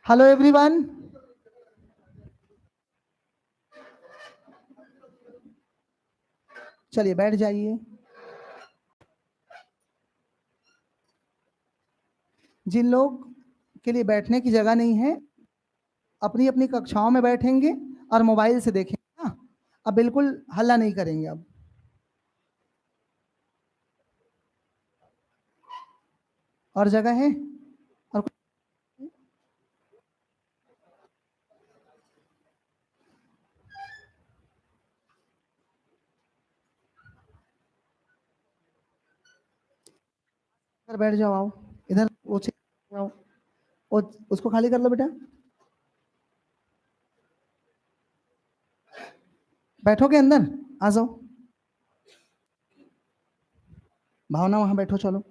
Hello everyone, चलिए बैठ जाइए। जिन लोग के लिए बैठने की जगह नहीं है अपनी अपनी कक्षाओं में बैठेंगे और मोबाइल से देखेंगे ना। अब बिल्कुल हल्ला नहीं करेंगे। अब और जगह है और इधर बैठ जाओ। आओ इधर, वो जाओ, उसको खाली कर लो बेटा। बैठोगे अंदर, आ जाओ। भावना वहां बैठो, चलो।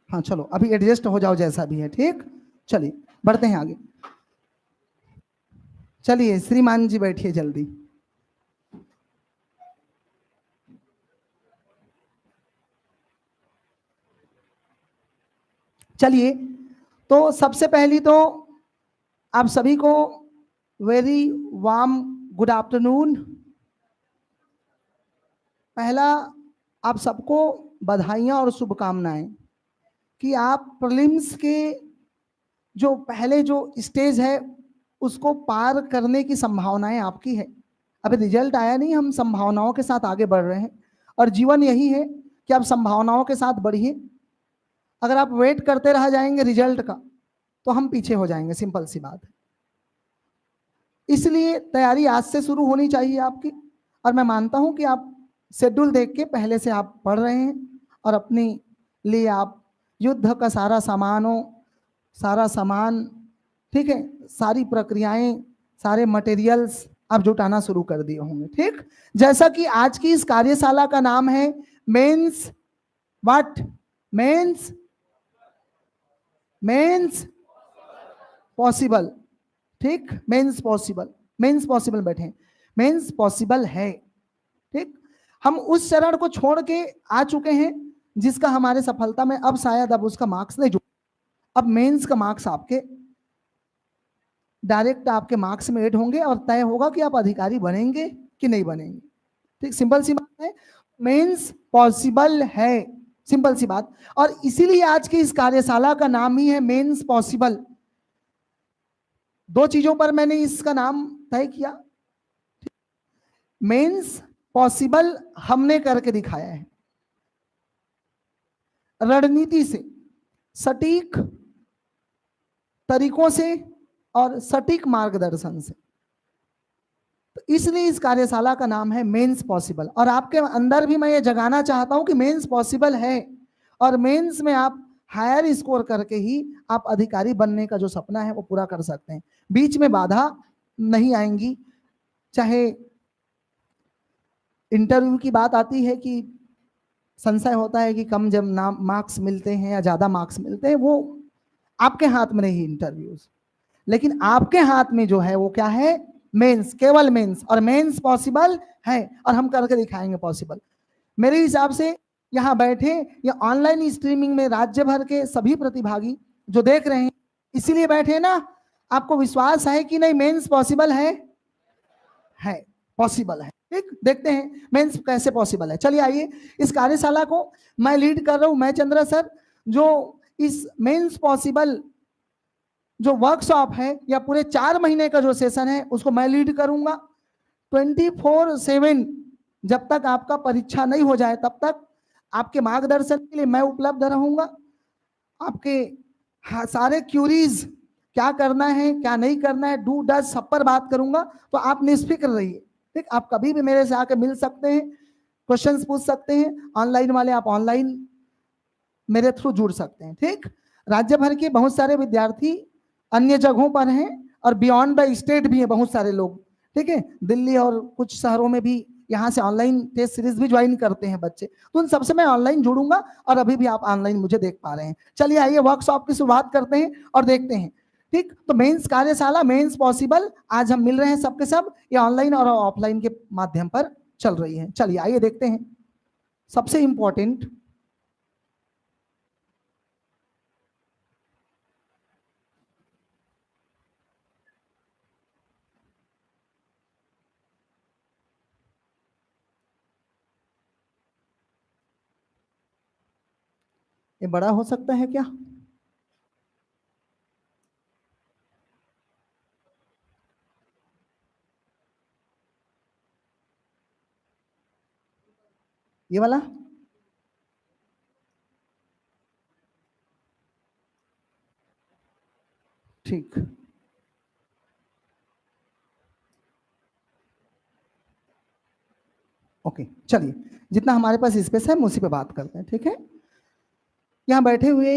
हाँ चलो, अभी एडजस्ट हो जाओ जैसा भी है, ठीक। चलिए बढ़ते हैं आगे। चलिए श्रीमान जी बैठिए जल्दी। चलिए, तो सबसे पहली तो आप सभी को वेरी वार्म गुड आफ्टरनून। पहला, आप सबको बधाइयां और शुभकामनाएं कि आप प्रीलिम्स के जो पहले जो स्टेज है उसको पार करने की संभावनाएं आपकी है। अभी रिजल्ट आया नहीं, हम संभावनाओं के साथ आगे बढ़ रहे हैं और जीवन यही है कि आप संभावनाओं के साथ बढ़िए। अगर आप वेट करते रह जाएंगे रिजल्ट का तो हम पीछे हो जाएंगे, सिंपल सी बात है। इसलिए तैयारी आज से शुरू होनी चाहिए आपकी। और मैं मानता हूं कि आप शेड्यूल देख के पहले से आप पढ़ रहे हैं और अपने लिए आप युद्ध का सारा सामान, ठीक है, सारी प्रक्रियाएं, सारे मटेरियल्स आप जुटाना शुरू कर दिए होंगे, ठीक। जैसा कि आज की इस कार्यशाला का नाम है मेंस व्हाट, मेंस पॉसिबल, ठीक। मेंस पॉसिबल बैठे, मेंस पॉसिबल है, ठीक। हम उस चरण को छोड़ के आ चुके हैं जिसका हमारे सफलता में अब शायद अब उसका मार्क्स नहीं जुड़। अब मेंस का मार्क्स आपके डायरेक्ट आपके मार्क्स में ऐड होंगे और तय होगा कि आप अधिकारी बनेंगे कि नहीं बनेंगे, ठीक। सिंपल सी बात है, मेंस पॉसिबल है, सिंपल सी बात। और इसीलिए आज की इस कार्यशाला का नाम ही है मेंस पॉसिबल। दो चीजों पर मैंने इसका नाम तय किया। मेंस पॉसिबल हमने करके दिखाया है, रणनीति से, सटीक तरीकों से और सटीक मार्गदर्शन से। तो इसलिए इस कार्यशाला का नाम है मेंस पॉसिबल। और आपके अंदर भी मैं ये जगाना चाहता हूं कि मेंस पॉसिबल है और मेंस में आप हायर स्कोर करके ही आप अधिकारी बनने का जो सपना है वो पूरा कर सकते हैं। बीच में बाधा नहीं आएंगी। चाहे इंटरव्यू की बात आती है कि संशय होता है कि कम जब नाम मार्क्स मिलते हैं या ज्यादा मार्क्स मिलते हैं, वो आपके हाथ में नहीं इंटरव्यूज, लेकिन आपके हाथ में जो है वो क्या है, मेंस, केवल मेंस। और मेंस पॉसिबल है और हम करके दिखाएंगे पॉसिबल। मेरे हिसाब से यहाँ बैठे या ऑनलाइन स्ट्रीमिंग में राज्य भर के सभी प्रतिभागी जो देख रहे हैं इसीलिए बैठे ना। आपको विश्वास है कि नहीं मेंस पॉसिबल है पॉसिबल है, ठीक। देखते हैं मेंस कैसे पॉसिबल है। चलिए आइए, इस कार्यशाला को मैं लीड कर रहा हूं, मैं चंद्रा सर। जो इस मेंस पॉसिबल जो वर्कशॉप है या पूरे 4 महीने का जो सेशन है उसको मैं लीड करूंगा 24/7। जब तक आपका परीक्षा नहीं हो जाए तब तक आपके मार्गदर्शन के लिए मैं उपलब्ध रहूंगा। आपके सारे क्यूरीज, क्या करना है क्या नहीं करना है, डू डज, सब पर बात करूंगा। तो आप निष्फिक्र रहिए, ठीक। आप कभी भी मेरे से आके मिल सकते हैं, क्वेश्चंस पूछ सकते हैं। ऑनलाइन वाले आप ऑनलाइन मेरे थ्रू जुड़ सकते हैं, ठीक। राज्य भर के बहुत सारे विद्यार्थी अन्य जगहों पर हैं और बियॉन्ड द स्टेट भी है बहुत सारे लोग, ठीक है। दिल्ली और कुछ शहरों में भी यहाँ से ऑनलाइन टेस्ट सीरीज भी ज्वाइन करते हैं बच्चे। तो उन सबसे मैं ऑनलाइन जुड़ूंगा और अभी भी आप ऑनलाइन मुझे देख पा रहे हैं। चलिए आइए वर्कशॉप की शुरुआत करते हैं और देखते हैं, ठीक। तो मेंस कार्यशाला, मेंस पॉसिबल, आज हम मिल रहे हैं सबके सब, ये ऑनलाइन और ऑफलाइन के माध्यम पर चल रही है। चलिए आइए देखते हैं। सबसे इंपॉर्टेंट ये बड़ा हो सकता है क्या? ये वाला ठीक। ओके, चलिए, जितना हमारे पास स्पेस है हम उसी पे बात करते हैं, ठीक है। यहाँ बैठे हुए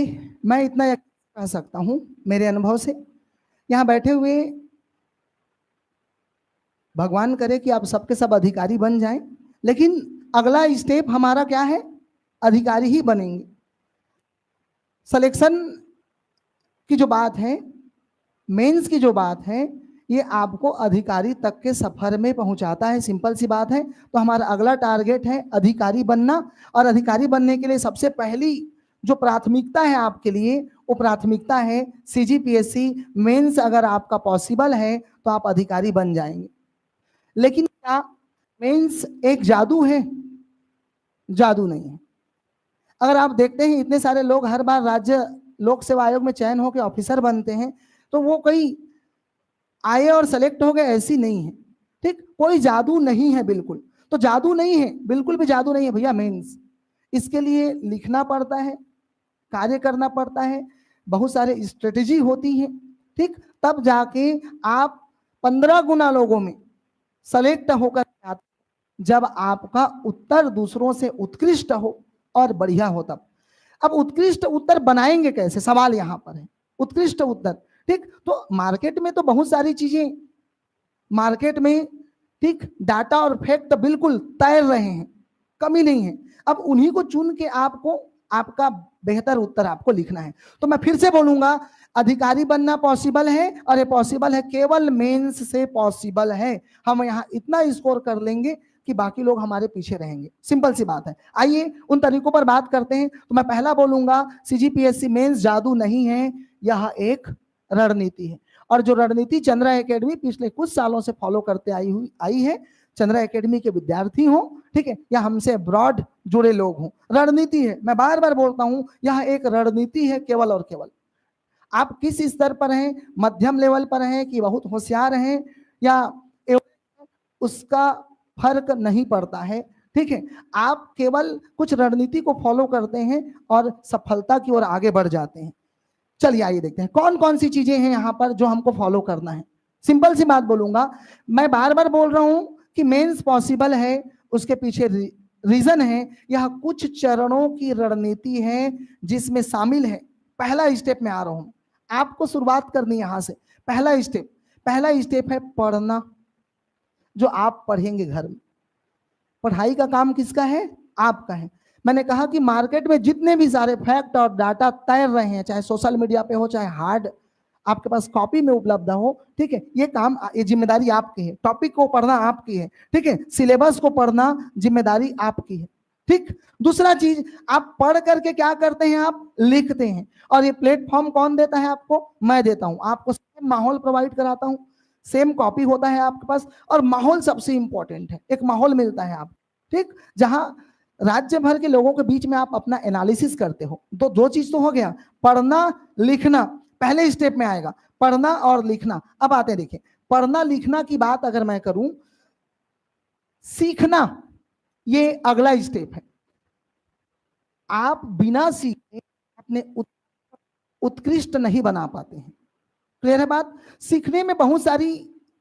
मैं इतना कह सकता हूँ मेरे अनुभव से, यहाँ बैठे हुए भगवान करे कि आप सबके सब अधिकारी बन जाएं, लेकिन अगला स्टेप हमारा क्या है? अधिकारी ही बनेंगे। सिलेक्शन की जो बात है, मेंस की जो बात है, ये आपको अधिकारी तक के सफर में पहुंचाता है, सिंपल सी बात है। तो हमारा अगला टारगेट है अधिकारी बनना, और अधिकारी बनने के लिए सबसे पहली जो प्राथमिकता है आपके लिए, वो प्राथमिकता है सीजीपीएससी मेंस। अगर आपका पॉसिबल है तो आप अधिकारी बन जाएंगे। लेकिन क्या मेंस एक जादू है? जादू नहीं है। अगर आप देखते हैं इतने सारे लोग हर बार राज्य लोक सेवा आयोग में चयन होकर ऑफिसर बनते हैं, तो वो कोई आए और सेलेक्ट हो गए ऐसी नहीं है, ठीक। कोई जादू नहीं है बिल्कुल। तो जादू नहीं है, बिल्कुल भी जादू नहीं है भैया मेंस। इसके लिए लिखना पड़ता है, कार्य करना पड़ता है, बहुत सारे स्ट्रेटेजी होती है, ठीक। तब जाके आप 15 गुना लोगों में सेलेक्ट होकर आते, जब आपका उत्तर दूसरों से उत्कृष्ट हो और बढ़िया हो तब। अब उत्कृष्ट उत्तर बनाएंगे कैसे, सवाल यहां पर है। उत्कृष्ट उत्तर, ठीक। तो मार्केट में तो बहुत सारी चीजें, मार्केट में, ठीक, डाटा और फैक्ट बिल्कुल तैर रहे हैं, कमी नहीं है। अब उन्हीं को चुन के आपको आपका बेहतर उत्तर आपको लिखना है। तो मैं फिर से बोलूंगा, अधिकारी बनना पॉसिबल है, और ये पॉसिबल है केवल मेंस से पॉसिबल है। हम यहाँ इतना स्कोर कर लेंगे कि बाकी लोग हमारे पीछे रहेंगे, सिंपल सी बात है। आइए उन तरीकों पर बात करते हैं। तो मैं पहला बोलूंगा, सीजीपीएससी मेंस जादू नहीं है, यह एक रणनीति है। और जो रणनीति चंद्रा एकेडमी पिछले कुछ सालों से फॉलो करते आई है, चंद्रा एकेडमी के विद्यार्थी हो, ठीक है, या हमसे ब्रॉड जुड़े लोग हों, रणनीति है। मैं बार बार बोलता हूं, यह एक रणनीति है केवल और केवल। आप किस स्तर पर हैं, मध्यम लेवल पर हैं कि बहुत होशियार हैं, या उसका फर्क नहीं पड़ता है, ठीक है। आप केवल कुछ रणनीति को फॉलो करते हैं और सफलता की ओर आगे बढ़ जाते हैं। चलिए आइए देखते हैं कौन कौन सी चीजें हैं यहां पर जो हमको फॉलो करना है। सिंपल सी बात बोलूंगा, मैं बार बार बोल रहा हूं कि मेंस पॉसिबल है, उसके पीछे रीजन है, यह कुछ चरणों की रणनीति है जिसमें शामिल है। पहला स्टेप में आ रहा हूं, आपको शुरुआत करनी यहां से। पहला स्टेप है पढ़ना, जो आप पढ़ेंगे घर में। पढ़ाई का काम किसका है? आपका है। मैंने कहा कि मार्केट में जितने भी सारे फैक्ट और डाटा तैर रहे हैं, चाहे सोशल मीडिया पे हो, चाहे हार्ड आपके पास कॉपी में उपलब्ध हो, ठीक है, ये काम, ये जिम्मेदारी आपकी है। टॉपिक को पढ़ना आपकी है, ठीक है, सिलेबस को पढ़ना जिम्मेदारी आपकी है, ठीक। दूसरा चीज, आप पढ़ करके क्या करते हैं? आप लिखते हैं। और ये प्लेटफॉर्म कौन देता है आपको? मैं देता हूं आपको। सेम माहौल प्रोवाइड कराता हूं, सेम कॉपी होता है आपके पास, और माहौल सबसे इंपॉर्टेंट है। एक माहौल मिलता है आप, ठीक, जहां राज्य भर के लोगों के बीच में आप अपना एनालिसिस करते हो। तो दो चीज तो हो गया, पढ़ना लिखना पहले स्टेप में आएगा, पढ़ना और लिखना। अब आते हैं, देखिए, पढ़ना लिखना की बात अगर मैं करूं, सीखना ये अगला स्टेप है। आप बिना सीखे अपने उत्कृष्ट नहीं बना पाते हैं। क्लियर है बात? सीखने में बहुत सारी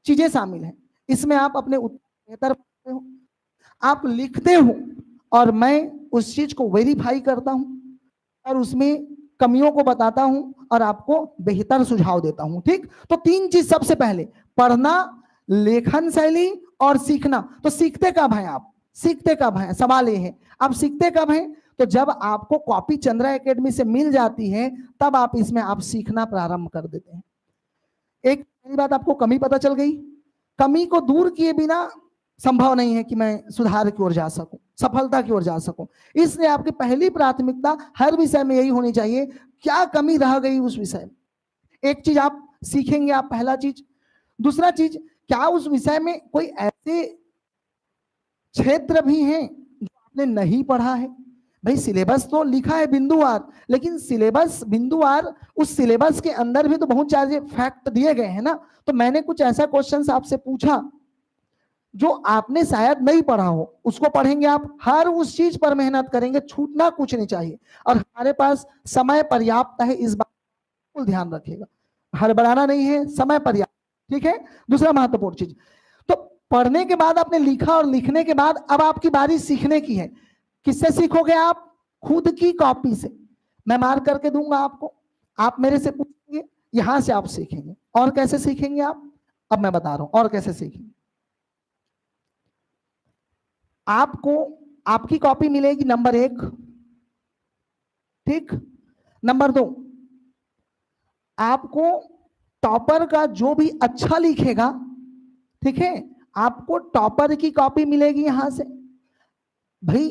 चीजें शामिल हैं, इसमें आप अपने बेहतर हो, आप लिखते हो, और मैं उस चीज को वेरीफाई करता हूं और उसमें कमियों को बताता हूं और आपको बेहतर सुझाव देता हूं, ठीक। तो तीन चीज सबसे पहले, पढ़ना, लेखन शैली और सीखना। तो सीखते कब हैं आप? सीखते कब हैं, सवाल ये है। आप सीखते कब हैं? तो जब आपको कॉपी चंद्रा एकेडमी से मिल जाती है, तब आप इसमें आप सीखना प्रारंभ कर देते हैं। एक पहली बात, आपको कमी पता चल गई। कमी को दूर किए बिना संभव नहीं है कि मैं सुधार की ओर जा सकूं, सफलता की ओर जा सकूं। इसलिए आपकी पहली प्राथमिकता हर विषय में यही होनी चाहिए, क्या कमी रह गई उस विषय में। एक चीज आप सीखेंगे, आप पहला चीज। दूसरा चीज, क्या उस विषय में कोई ऐसे क्षेत्र भी हैं जो आपने नहीं पढ़ा है? भाई सिलेबस तो लिखा है बिंदुवार, लेकिन सिलेबस बिंदुवार, उस सिलेबस के अंदर भी तो बहुत सारे फैक्ट दिए गए हैं ना। तो मैंने कुछ ऐसा क्वेश्चन आपसे पूछा जो आपने शायद नहीं पढ़ा हो, उसको पढ़ेंगे आप, हर उस चीज पर मेहनत करेंगे, छूटना कुछ नहीं चाहिए। और हमारे पास समय पर्याप्त है, इस बात को ध्यान रखिएगा, हड़बड़ाना नहीं है, समय पर्याप्त, ठीक है। दूसरा महत्वपूर्ण चीज, तो पढ़ने के बाद आपने लिखा और लिखने के बाद अब आपकी बारी सीखने की है। किससे सीखोगे आप? खुद की कॉपी से। मैं मार्क करके दूंगा आपको, आप मेरे से पूछेंगे, यहां से आप सीखेंगे। और कैसे सीखेंगे आप? अब मैं बता रहा हूं और कैसे सीखेंगे। आपको आपकी कॉपी मिलेगी नंबर 1, ठीक। नंबर 2, आपको टॉपर का जो भी अच्छा लिखेगा, ठीक है, आपको टॉपर की कॉपी मिलेगी यहां से। भाई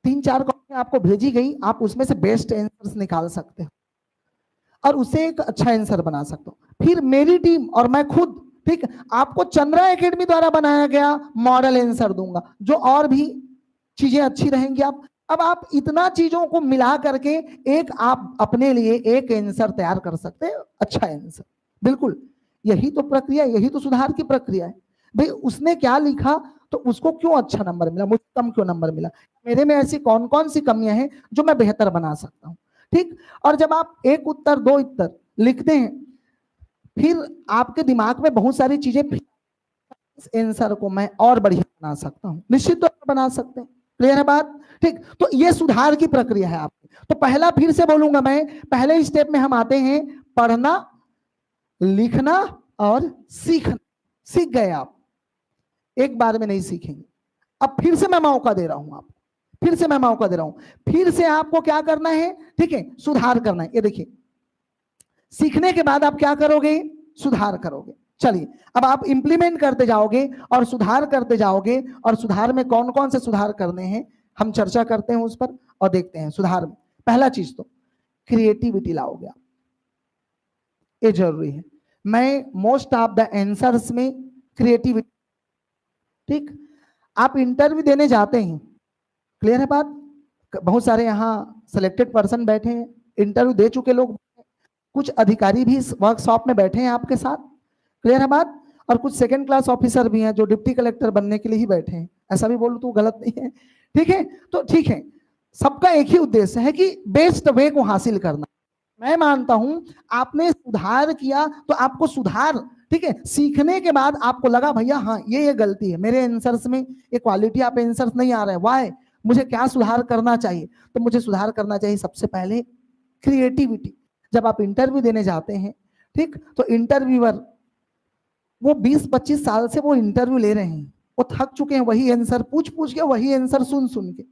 3-4 कॉपी आपको भेजी गई, आप उसमें से बेस्ट आंसर्स निकाल सकते हो और उसे एक अच्छा आंसर बना सकते हो। फिर मेरी टीम और मैं खुद, ठीक, आपको चंद्रा एकेडमी द्वारा बनाया गया मॉडल आंसर दूंगा, जो और भी चीजें अच्छी रहेंगी। अब आप इतना चीजों को मिला करके एक आप अपने लिए एक आंसर तैयार कर सकते हैं, अच्छा आंसर। बिल्कुल यही तो प्रक्रिया, यही तो सुधार की प्रक्रिया है। भाई उसने क्या लिखा तो उसको क्यों अच्छा नंबर मिला, मुझे कम क्यों नंबर मिला, मेरे में ऐसी कौन कौन सी कमियां हैं जो मैं बेहतर बना सकता हूं, ठीक। और जब आप एक उत्तर 2 उत्तर लिखते हैं, फिर आपके दिमाग में बहुत सारी चीजें, इस आंसर को मैं और बढ़िया बना सकता हूं, निश्चित तौर पर बना सकते हैं। क्लियर है बात, ठीक। तो ये सुधार की प्रक्रिया है आपकी। तो पहला फिर से बोलूंगा मैं, पहले स्टेप में हम आते हैं पढ़ना, लिखना और सीखना। सीख गए आप, एक बार में नहीं सीखेंगे। अब फिर से मैं मौका दे रहा हूं आपको, फिर से मैं मौका दे रहा हूं, फिर से आपको क्या करना है, ठीक है, सुधार करना है। ये देखिए, सीखने के बाद आप क्या करोगे, सुधार करोगे। चलिए अब आप इंप्लीमेंट करते जाओगे और सुधार करते जाओगे, और सुधार में कौन कौन से सुधार करने हैं हम चर्चा करते हैं उस पर और देखते हैं। सुधार में पहला चीज तो क्रिएटिविटी लाओगे आप, ये जरूरी है। मैं मोस्ट ऑफ द आंसर्स में क्रिएटिविटी, ठीक। आप इंटरव्यू देने जाते हैं, क्लियर है बात, बहुत सारे यहाँ सिलेक्टेड पर्सन बैठे हैं, इंटरव्यू दे चुके लोग, कुछ अधिकारी भी इस वर्कशॉप में बैठे हैं आपके साथ, क्लियर है बात, और कुछ सेकंड क्लास ऑफिसर भी हैं जो डिप्टी कलेक्टर बनने के लिए ही बैठे हैं, ऐसा भी बोलूं तो गलत नहीं है, ठीक है। तो ठीक है, सबका एक ही उद्देश्य है कि बेस्ट वे को हासिल करना। मैं मानता हूं आपने सुधार किया तो आपको सुधार, ठीक है, सीखने के बाद आपको लगा भैया हाँ ये गलती है मेरे आंसर्स में, ये क्वालिटी आप आंसर्स नहीं आ रहे हैं, वाई, मुझे क्या सुधार करना चाहिए। तो मुझे सुधार करना चाहिए सबसे पहले क्रिएटिविटी। जब आप इंटरव्यू देने जाते हैं, ठीक, तो इंटरव्यूअर वो 20-25 साल से वो इंटरव्यू ले रहे हैं, वो थक चुके हैं वही आंसर पूछ पूछ के, वही आंसर सुन सुन के।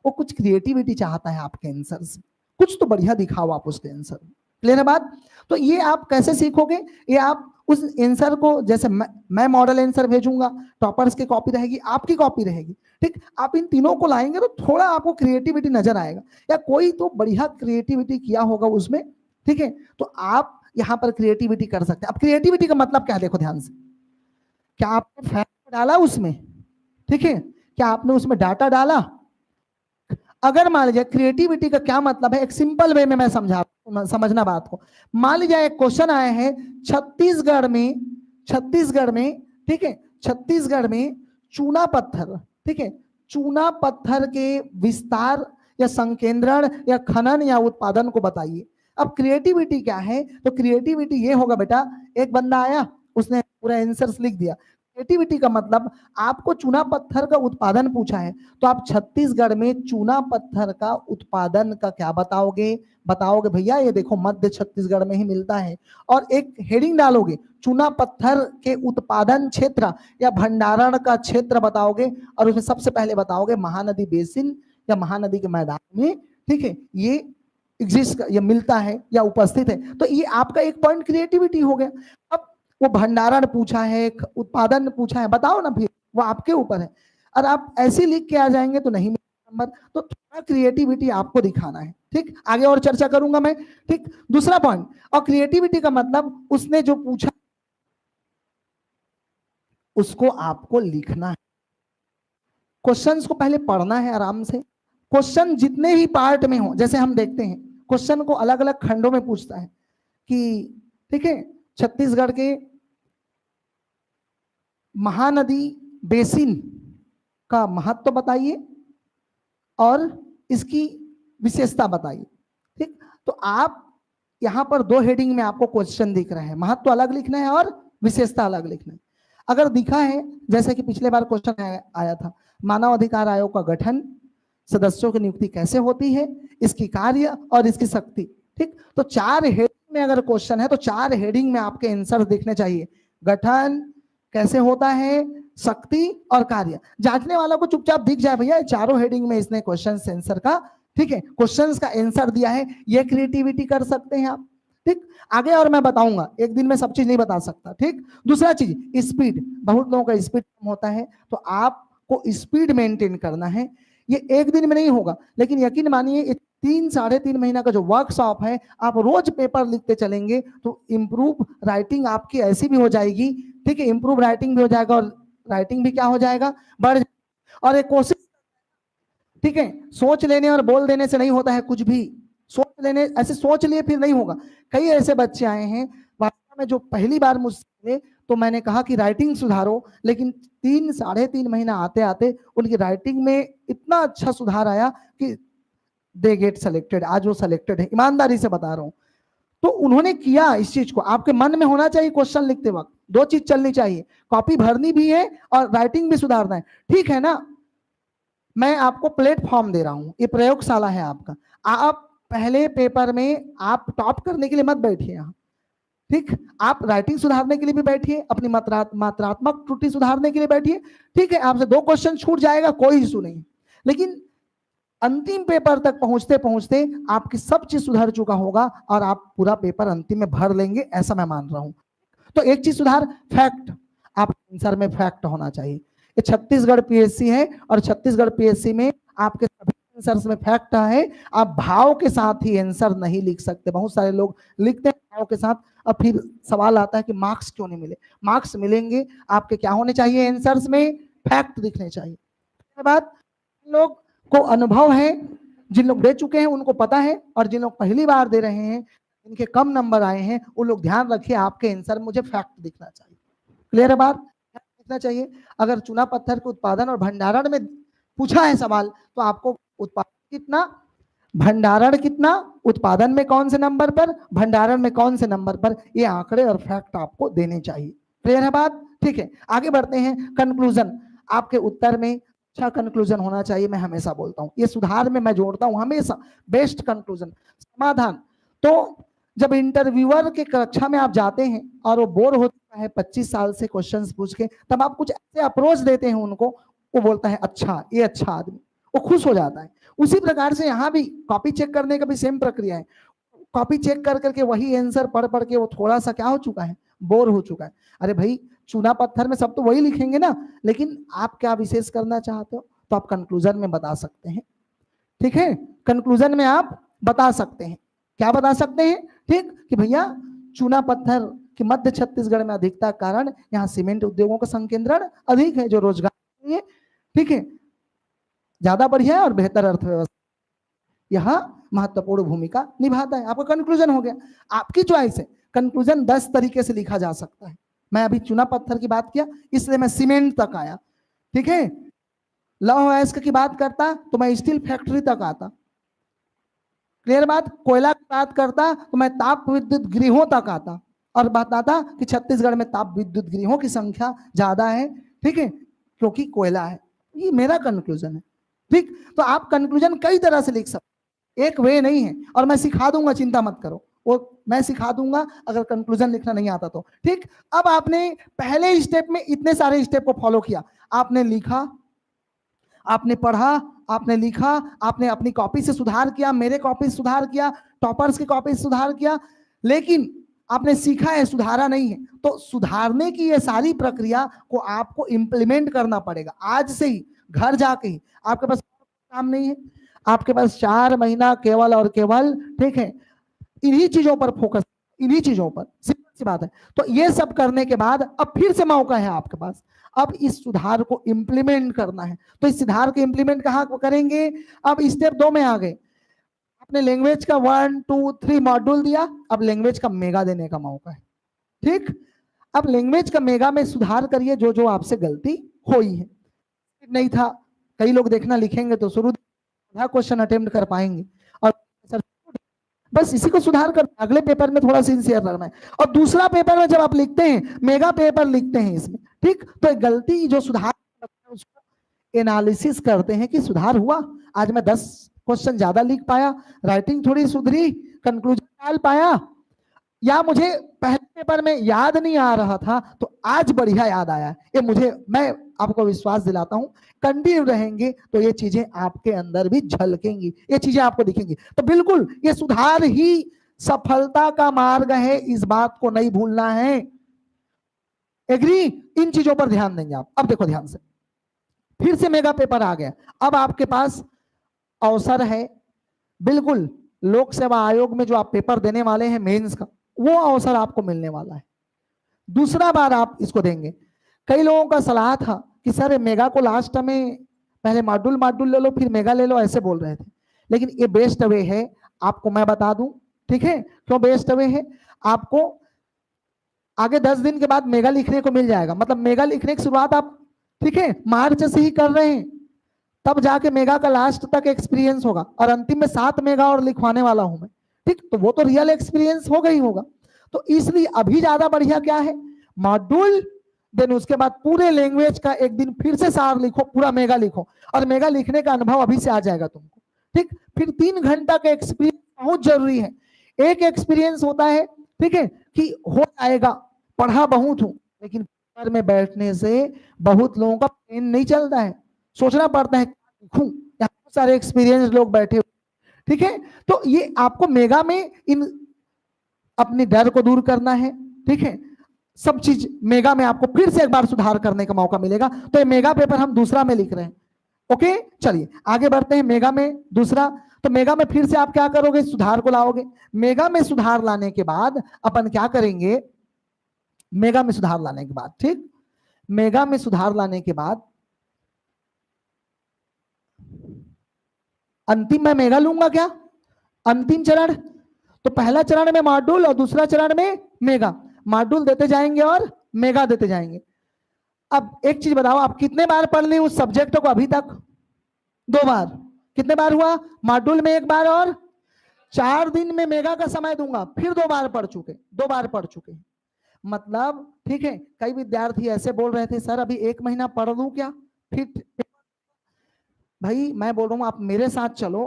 वो कुछ क्रिएटिविटी चाहता है आपके आंसर से, कुछ तो बढ़िया दिखाओ आप उसके आंसर में। क्लियर है बात। तो ये आप कैसे सीखोगे, ये आप उस आंसर को, जैसे मैं मॉडल आंसर भेजूंगा, टॉपर्स की कॉपी रहेगी, आपकी कॉपी रहेगी, ठीक, आप इन तीनों को लाएंगे तो थोड़ा आपको क्रिएटिविटी नजर आएगा, या कोई तो बढ़िया क्रिएटिविटी किया होगा उसमें, ठीक है। तो आप यहां पर क्रिएटिविटी कर सकते हैं। अब क्रिएटिविटी का मतलब क्या है, देखो ध्यान से, क्या आपने फैक्ट डाला उसमें, ठीक है, क्या आपने उसमें डाटा डाला। अगर मान लीजिए क्रिएटिविटी का क्या मतलब है, एक सिंपल वे में मैं समझना बात को। मान लीजिए एक क्वेश्चन आया है छत्तीसगढ़ में, ठीक है, छत्तीसगढ़ में चूना पत्थर, ठीक है, चूना पत्थर के विस्तार या संकेंद्रण या खनन या उत्पादन को बताइए। अब क्रिएटिविटी क्या है, तो क्रिएटिविटी ये होगा बेटा, एक बंदा आया उसने पूरा आंसर्स लिख दिया। क्रिएटिविटी का मतलब आपको चूना पत्थर का उत्पादन पूछा है, तो आप छत्तीसगढ़ में चूना पत्थर का उत्पादन का क्या बताओगे भैया ये देखो मध्य छत्तीसगढ़ में ही मिलता है, और एक हेडिंग डालोगे चूना पत्थर के उत्पादन क्षेत्र या भंडारण का क्षेत्र बताओगे, और उसमें सबसे पहले बताओगे महानदी बेसिन या महानदी के मैदान में, ठीक है, ये एग्जिस्ट, ये मिलता है या उपस्थित है। तो ये आपका एक पॉइंट क्रिएटिविटी हो गया। अब वो भंडारण पूछा है, उत्पादन पूछा है, बताओ ना, फिर वो आपके ऊपर है। और आप ऐसे लिख के आ जाएंगे तो नहीं मिलेगा नंबर, तो थोड़ा क्रिएटिविटी आपको दिखाना है, ठीक। आगे और चर्चा करूंगा मैं, ठीक। दूसरा पॉइंट, और क्रिएटिविटी का मतलब उसने जो पूछा उसको आपको लिखना है। क्वेश्चंस को पहले पढ़ना है आराम से, क्वेश्चन जितने भी पार्ट में हो, जैसे हम देखते हैं क्वेश्चन को अलग अलग खंडों में पूछता है कि ठीक है, छत्तीसगढ़ के महानदी बेसिन का महत्व बताइए और इसकी विशेषता बताइए। ठीक, तो आप यहां पर दो हेडिंग में आपको क्वेश्चन दिख रहे हैं, महत्व अलग लिखना है और विशेषता अलग लिखना है। अगर दिखा है जैसे कि पिछले बार क्वेश्चन आया था, मानव अधिकार आयोग का गठन, सदस्यों की नियुक्ति कैसे होती है, इसकी कार्य और इसकी शक्ति। ठीक, तो 4 हेडिंग में अगर क्वेश्चन है तो 4 हेडिंग में आपके आंसर दिखने चाहिए, गठन कैसे होता है, शक्ति और कार्य। जांचने वाला को चुपचाप दिख जाए भैया चारों हेडिंग में इसने क्वेश्चन आंसर का, ठीक है, क्वेश्चंस का आंसर दिया है, ये क्रिएटिविटी कर सकते हैं आप। ठीक, आगे और मैं बताऊंगा, एक दिन में सब चीज नहीं बता सकता। ठीक, दूसरा चीज स्पीड, बहुत लोगों का स्पीड कम होता है, तो आपको स्पीड मेंटेन करना है। ये एक दिन में नहीं होगा, लेकिन यकीन मानिए 3 साढ़े 3 महीना का जो वर्कशॉप है, आप रोज पेपर लिखते चलेंगे तो इम्प्रूव राइटिंग आपकी ऐसी भी हो जाएगी। ठीक है, इम्प्रूव राइटिंग भी हो जाएगा और राइटिंग भी क्या हो जाएगा, बढ़। और एक कोशिश, ठीक है, सोच लेने और बोल देने से नहीं होता है कुछ भी, सोच लेने, ऐसे सोच लिए फिर नहीं होगा। कई ऐसे बच्चे आए हैं वास्तव में जो पहली बार मुझसे, तो मैंने कहा कि राइटिंग सुधारो, लेकिन 3 साढ़े 3 महीना आते आते उनकी राइटिंग में इतना अच्छा सुधार आया कि दे गेट सेलेक्टेड, आज वो सेलेक्टेड है, ईमानदारी से बता रहा हूं। तो उन्होंने किया इस चीज को, आपके मन में होना चाहिए क्वेश्चन लिखते वक्त, 2 चीज चलनी चाहिए, कॉपी भरनी भी है और राइटिंग भी सुधारना है। ठीक है ना, मैं आपको प्लेटफॉर्म दे रहा हूं, ये प्रयोगशाला है आपका। आप पहले पेपर में आप टॉप करने के लिए मत बैठिए यहाँ। ठीक, आप राइटिंग सुधारने के लिए भी बैठिए, अपनी मात्रात्मक त्रुटि सुधारने के लिए बैठिए। ठीक है, आपसे 2 क्वेश्चन छूट जाएगा, कोई इशू नहीं, लेकिन अंतिम पेपर तक पहुंचते पहुंचते आपकी सब चीज सुधर चुका होगा और आप पूरा पेपर अंतिम में भर लेंगे, ऐसा मैं मान रहा हूं। तो एक चीज सुधार, फैक्ट, आप आंसर में फैक्ट होना चाहिए। ये छत्तीसगढ़ पीएससी है और छत्तीसगढ़ पीएससी में आपके सभी आंसर्स में फैक्ट है। आप भाव के साथ ही आंसर नहीं लिख सकते, बहुत सारे लोग लिखते हैं भाव के साथ, और फिर सवाल आता है कि मार्क्स क्यों नहीं मिले। मार्क्स मिलेंगे, आपके क्या होने चाहिए, आंसर्स में फैक्ट दिखने चाहिए। उसके बाद लोग को अनुभव है, जिन लोग दे चुके हैं उनको पता है, और जिन लोग पहली बार दे रहे हैं, इनके कम नंबर आए हैं, वो लोग ध्यान रखिए आपके आंसर मुझे फैक्ट दिखना चाहिए। क्लियर है बात, दिखना चाहिए। अगर चूना पत्थर के उत्पादन और भंडारण में पूछा है सवाल, तो आपको उत्पादन कितना, भंडारण कितना, उत्पादन में कौन से नंबर पर, भंडारण में कौन से नंबर पर, ये आंकड़े और फैक्ट आपको देने चाहिए। क्लियर है बात, ठीक है। आगे बढ़ते हैं, कंक्लूजन, आपके उत्तर में अच्छा कंक्लूजन होना चाहिए, मैं हमेशा बोलता हूं, ये सुधार में मैं जोड़ता हूं हमेशा, बेस्ट कंक्लूजन। समाधान, तो जब इंटरव्यूअर के कक्षा में आप जाते हैं और वो बोर होता है 25 साल से क्वेश्चंस पूछ के, तब आप कुछ ऐसे अप्रोच देते हैं उनको, वो बोलता है अच्छा, ये अच्छा आदमी, वो खुश हो जाता है। उसी प्रकार से यहाँ भी कॉपी चेक करने का भी सेम प्रक्रिया है। कॉपी चेक कर करके वही आंसर पढ़ पढ़ के वो थोड़ा सा क्या हो चुका है, बोर हो चुका है। अरे भाई, चूना पत्थर में सब तो वही लिखेंगे ना, लेकिन आप क्या विशेष करना चाहते हो, तो आप कंक्लूजन में बता सकते हैं। ठीक है, कंक्लूजन में आप बता सकते हैं, क्या बता सकते हैं, ठीक, कि भैया चूना पत्थर कि मध्य छत्तीसगढ़ में अधिकता कारण यहाँ सीमेंट उद्योगों का संकेंद्रण अधिक है, जो रोजगार के लिए, ठीक है, ज्यादा बढ़िया है और बेहतर अर्थव्यवस्था यह महत्वपूर्ण भूमिका निभाता है। आपका कंक्लूजन हो गया, आपकी चॉइस है। कंक्लूजन 10 तरीके से लिखा जा सकता है। मैं अभी चूना पत्थर की बात किया, इसलिए मैं सीमेंट तक आया। ठीक है, लौह अयस्क की बात करता तो मैं स्टील फैक्ट्री तक आता। क्लियर बात, कोयला की बात करता तो मैं ताप विद्युत गृहों तक आता और बताता कि छत्तीसगढ़ में ताप विद्युत गृहों की संख्या ज्यादा है, ठीक है, क्योंकि कोयला है। ये मेरा कंक्लूजन है। ठीक, तो आप कंक्लूजन कई तरह से लिख सकते, एक वे नहीं है, और मैं सिखा दूंगा, चिंता मत करो, वो मैं सिखा दूंगा अगर कंक्लूजन लिखना नहीं आता तो। ठीक, अब आपने पहले स्टेप में इतने सारे स्टेप को फॉलो किया, आपने लिखा, आपने पढ़ा, आपने लिखा, आपने अपनी कॉपी से सुधार किया, मेरे कॉपी से सुधार किया, टॉपर्स की कॉपी से सुधार किया, लेकिन आपने सीखा है, सुधारा नहीं है। तो सुधारने की ये सारी प्रक्रिया को आपको इंप्लीमेंट करना पड़ेगा आज से ही, घर जाके ही। आपके पास काम नहीं है, आपके पास 4 महीना केवल और केवल, ठीक है, इन्हीं चीजों पर फोकस, इन्हीं चीजों पर, सिंपल सी बात है। तो ये सब करने के बाद अब फिर से मौका है आपके पास, अब इस सुधार को इंप्लीमेंट करना है। तो इस सुधार को इंप्लीमेंट कहाँ करेंगे? अब स्टेप 2 में आ गए, आपने लैंग्वेज का 1 2 3 मॉड्यूल दिया, अब लैंग्वेज का मेगा देने का मौका है। ठीक, अब लैंग्वेज का मेगा में सुधार करिए जो जो आपसे गलती हुई है। नहीं था, कई लोग देखना लिखेंगे तो शुरू क्वेश्चन अटेम्प्ट कर पाएंगे, और बस इसी को सुधार कर अगले पेपर में थोड़ा सिंसियर रहना है। और दूसरा पेपर में जब आप लिखते हैं, मेगा पेपर लिखते हैं इसमें, ठीक, तो एक गलती जो सुधार उसको एनालिसिस करते हैं कि सुधार हुआ, आज मैं 10 क्वेश्चन ज्यादा लिख पाया, राइटिंग थोड़ी सुधरी, कंक्लूजन डाल पाया, या मुझे पहले पेपर में याद नहीं आ रहा था तो आज बढ़िया याद आया। ये मुझे, मैं आपको विश्वास दिलाता हूं, कंटिन्यू रहेंगे तो ये चीजें आपके अंदर भी झलकेंगी, ये चीजें आपको दिखेंगी। तो बिल्कुल ये सुधार ही सफलता का मार्ग है, इस बात को नहीं भूलना है। एग्री? इन चीजों पर ध्यान देंगे आप। अब देखो ध्यान से, फिर से मेगा पेपर आ गया, अब आपके पास अवसर है, बिल्कुल लोक सेवा आयोग में जो आप पेपर देने वाले हैं मेंस का, वो अवसर आपको मिलने वाला है। दूसरा बार आप इसको देंगे। कई लोगों का सलाह था कि सर मेगा को लास्ट में पहले मॉड्यूल ले लो फिर मेगा ले लो, ऐसे बोल रहे थे, लेकिन ये बेस्ट वे है, आपको मैं बता दूं, ठीक है क्यों बेस्ट वे है? आपको आगे 10 दिन के बाद मेगा लिखने को मिल जाएगा, मतलब मेगा लिखने की शुरुआत आप, ठीक है, मार्च से ही कर रहे हैं, तब जाके मेगा का लास्ट तक एक्सपीरियंस होगा, और अंतिम में 7 मेगा और लिखवाने वाला हूं मैं, ठीक, तो वो तो रियल एक्सपीरियंस होगा ही होगा। तो इसलिए अभी ज्यादा बढ़िया क्या है, मॉड्यूल, देन उसके बाद पूरे लैंग्वेज का एक दिन फिर से सार लिखो, पूरा मेगा लिखो, और मेगा लिखने का अनुभव अभी से आ जाएगा तुमको, ठीक। फिर 3 घंटा का एक्सपीरियंस बहुत जरूरी है। एक एक्सपीरियंस होता है, ठीक है, कि हो जाएगा, पढ़ा बहुत हूं, लेकिन पेपर में बैठने से बहुत लोगों का पेन नहीं चलता है, सोचना पड़ता है लिखूं, यहाँ बहुत सारे एक्सपीरियंस लोग बैठे, ठीक है। तो ये आपको मेगा में इन अपने डर को दूर करना है, ठीक है, सब चीज मेगा में आपको फिर से एक बार सुधार करने का मौका मिलेगा। तो ये मेगा पेपर हम दूसरा में लिख रहे हैं, ओके। चलिए आगे बढ़ते हैं, मेगा में दूसरा, तो मेगा में फिर से आप क्या करोगे, सुधार को लाओगे। मेगा में सुधार लाने के बाद अपन क्या करेंगे, मेगा में सुधार लाने के बाद, ठीक, मेगा में सुधार लाने के बाद अंतिम मैं मेगा लूंगा क्या, अंतिम चरण, तो पहला चरण में मॉड्यूल और दूसरा चरण में मेगा, मॉड्यूल देते जाएंगे और मेगा देते जाएंगे। अब एक चीज बताओ, आप कितने बार पढ़ ली उस सब्जेक्ट को अभी तक? 2 बार। कितने बार हुआ, मॉड्यूल में 1 बार, और 4 दिन में मेगा का समय दूंगा, फिर 2 बार पढ़ चुके, 2 बार पढ़ चुके, मतलब ठीक है। कई विद्यार्थी ऐसे बोल रहे थे सर अभी 1 महीना पढ़ लूं क्या, फिर भाई मैं बोल रहा हूं आप मेरे साथ चलो,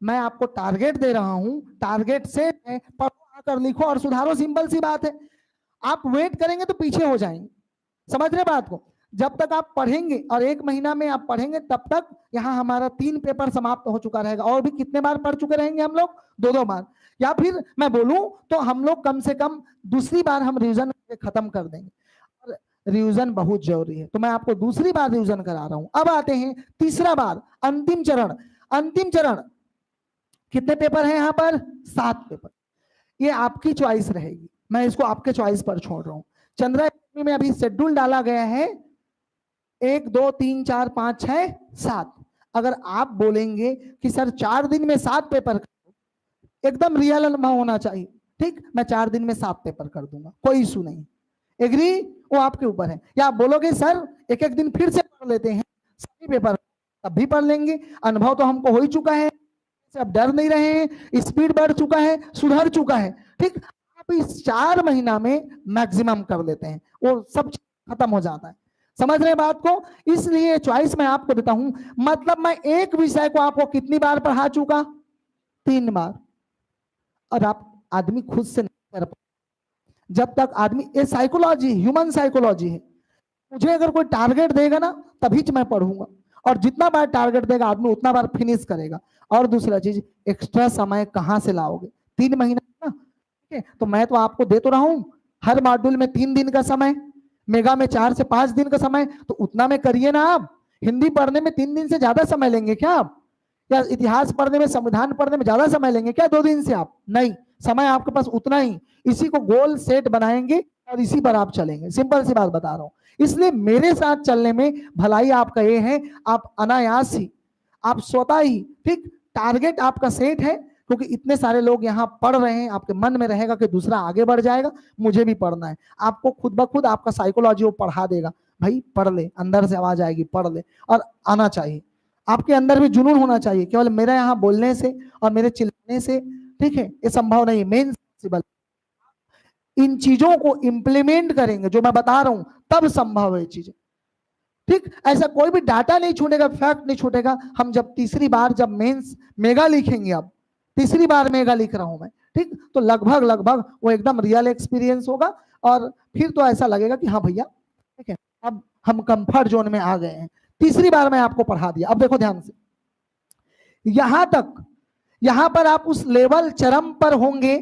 मैं आपको टारगेट दे रहा हूं, टारगेट से पढ़ो, आकर लिखो और सुधारो, सिंपल सी बात है। आप वेट करेंगे तो पीछे हो जाएंगे, समझ रहे बात को। जब तक आप पढ़ेंगे और 1 महीना में आप पढ़ेंगे, तब तक यहाँ हमारा 3 पेपर समाप्त हो चुका रहेगा, और भी कितने बार पढ़ चुके रहेंगे हम लोग, 2-2 बार, या फिर मैं बोलूं तो हम लोग कम से कम दूसरी बार हम रिवीजन खत्म कर देंगे। और रिवीजन बहुत जरूरी है, तो मैं आपको दूसरी बार रिवीजन करा रहा हूं। अब आते हैं तीसरा बार, अंतिम चरण। अंतिम चरण कितने पेपर हैं यहाँ पर, 7 पेपर, ये आपकी चॉइस रहेगी, मैं इसको आपके चॉइस पर छोड़ रहा हूं। चंद्रा में अभी शेड्यूल डाला गया है 1 2 3 4 5 6 7। अगर आप बोलेंगे कि सर 4 दिन में 7 पेपर, एकदम रियल अनुभव होना चाहिए, ठीक, मैं 4 दिन में 7 पेपर कर दूंगा, कोई इशू नहीं, एग्री, वो आपके ऊपर है। या आप बोलोगे सर एक एक दिन फिर से पढ़ लेते हैं सभी पेपर, तब भी पढ़ लेंगे, अनुभव तो हमको हो ही चुका है, अब डर नहीं रहे हैं, स्पीड बढ़ चुका है, सुधर चुका है, ठीक। आप इस 4 महीना में मैक्सिमम कर लेते हैं, वो सब खत्म हो जाता है, समझ रहे बात को। इसलिए चॉइस मैं आपको देता हूं, मतलब मैं एक विषय को आपको कितनी बार पढ़ा चुका, 3 बार, और आप आदमी खुद से नहीं कर पाए। जब तक आदमी, ये साइकोलॉजी, ह्यूमन साइकोलॉजी है, मुझे अगर कोई टारगेट देगा ना तभी मैं पढ़ूंगा, और जितना बार टारगेट देगा आदमी उतना बार फिनिश करेगा। और दूसरा चीज, एक्स्ट्रा समय कहां से लाओगे, 3 महीना ना, ठीक है, तो मैं तो आपको दे तो रहा हूं हर मॉड्यूल में 3 दिन का समय, मेगा में 4 से 5 दिन का समय, तो उतना में करिए ना। आप हिंदी पढ़ने में 3 दिन से ज्यादा समय लेंगे क्या आप, या इतिहास पढ़ने में, संविधान पढ़ने में ज्यादा समय लेंगे क्या 2 दिन से आप, नहीं, समय आपके पास उतना ही, इसी को गोल सेट बनाएंगे और इसी पर आप चलेंगे। सिंपल सी बात बता रहा हूं। इसलिए मेरे साथ चलने में भलाई आपका ये है, आप अनायास ही, आप स्वतः ही, ठीक, टारगेट आपका सेट है, क्योंकि इतने सारे लोग यहाँ पढ़ रहे हैं, आपके मन में रहेगा कि दूसरा आगे बढ़ जाएगा, मुझे भी पढ़ना है। आपको खुद ब खुद आपका साइकोलॉजी वो पढ़ा देगा, भाई पढ़ ले, अंदर से आवाज आएगी, पढ़ ले। और आना चाहिए, आपके अंदर भी जुनून होना चाहिए। केवल मेरा यहाँ बोलने से और मेरे चिल्लाने से, ठीक है, ये संभव नहीं। मेन पॉसिबल इन चीजों को इंप्लीमेंट करेंगे जो मैं बता रहा हूं, तब संभव है चीजें, ठीक। ऐसा कोई भी डाटा नहीं छूटेगा, फैक्ट नहीं छूटेगा। हम जब तीसरी बार जब मेंस मेगा लिखेंगे, अब तीसरी बार मेगा लिख रहा हूं मैं, ठीक, तो लगभग लगभग वो एकदम रियल एक्सपीरियंस होगा। और फिर तो ऐसा लगेगा कि हाँ भैया, ठीक है, अब हम कंफर्ट जोन में आ गए हैं। तीसरी बार मैं आपको पढ़ा दिया। अब देखो ध्यान से, यहां तक, यहां पर आप उस लेवल चरम पर होंगे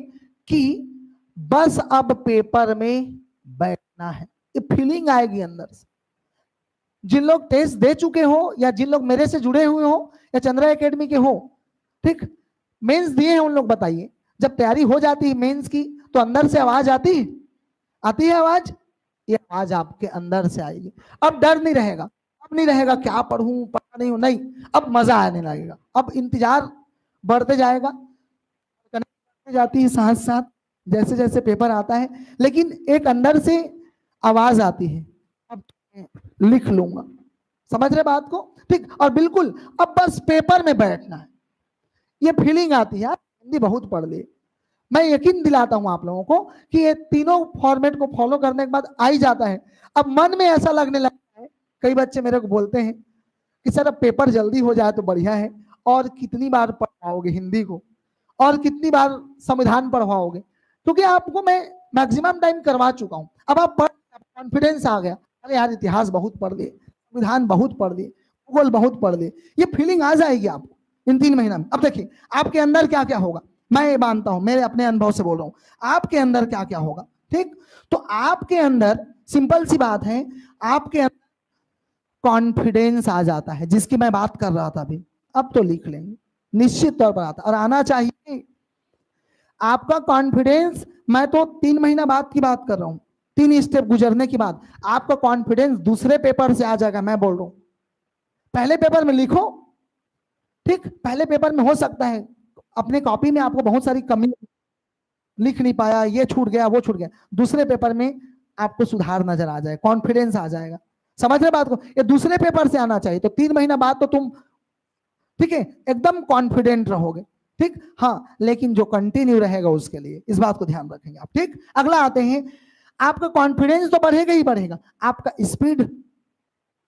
कि बस अब पेपर में बैठना है। ये फीलिंग आएगी अंदर से। जिन लोग टेस्ट दे चुके हो, या जिन लोग मेरे से जुड़े हुए हो, या चंद्रा एकेडमी के हो, ठीक, मेंस दिए हैं उन लोग, बताइए, जब तैयारी हो जाती है मेंस की, तो अंदर से आवाज आती है आवाज, ये आवाज आपके अंदर से आएगी। अब डर नहीं रहेगा, अब नहीं रहेगा क्या पढ़ूं, पढ़ा नहीं हूं, नहीं, अब मजा आने लगेगा। अब इंतजार बढ़ते जाएगा, जाती है साथ साथ जैसे जैसे पेपर आता है, लेकिन एक अंदर से आवाज आती है, अब लिख लूंगा। समझ रहे बात को, ठीक। और बिल्कुल अब बस पेपर में बैठना है, ये फीलिंग आती है। हिंदी बहुत पढ़ ली, मैं यकीन दिलाता हूं आप लोगों को कि ये तीनों फॉर्मेट को फॉलो करने के बाद आ ही जाता है। अब मन में ऐसा लगने लगता है, कई बच्चे मेरे को बोलते हैं कि सर अब पेपर जल्दी हो जाए तो बढ़िया है, और कितनी बार पढ़ाओगे हिंदी को, और कितनी बार संविधान पढ़वाओगे, क्योंकि आपको मैं मैक्सिमम टाइम करवा चुका हूं। अब आप पढ़, कॉन्फिडेंस आ गया, अरे यार इतिहास बहुत पढ़ लिए, संविधान बहुत पढ़ लिए, भूगोल बहुत पढ़ लिए, ये फीलिंग आ जाएगी आपको इन 3 महीना में। अब देखिए आपके अंदर क्या क्या होगा, मैं ये मानता हूं, मेरे अपने अनुभव से बोल रहा हूं, आपके अंदर क्या क्या होगा, ठीक। तो आपके अंदर सिंपल सी बात है, आपके अंदर कॉन्फिडेंस आ जाता है, जिसकी मैं बात कर रहा था अभी। अब तो लिख लेंगे, निश्चित तौर पर आता, और आना चाहिए आपका कॉन्फिडेंस। मैं तो 3 महीना बाद की बात कर रहा हूं, 3 स्टेप गुजरने के बाद आपका कॉन्फिडेंस दूसरे पेपर से आ जाएगा। मैं बोल रहा हूं पहले पेपर में लिखो, ठीक, पहले पेपर में हो सकता है अपने कॉपी में आपको बहुत सारी कमी, लिख नहीं पाया, ये छूट गया, वो छूट गया, दूसरे पेपर में आपको सुधार नजर आ जाए, कॉन्फिडेंस आ जाएगा। समझ रहे बात को, ये दूसरे पेपर से आना चाहिए। तो 3 महीना बाद तो तुम, ठीक है, एकदम कॉन्फिडेंट रहोगे, ठीक। हाँ, लेकिन जो कंटिन्यू रहेगा उसके लिए इस बात को ध्यान रखेंगे आप, ठीक। अगला आते हैं, आपका कॉन्फिडेंस तो बढ़ेगा ही बढ़ेगा, आपका स्पीड,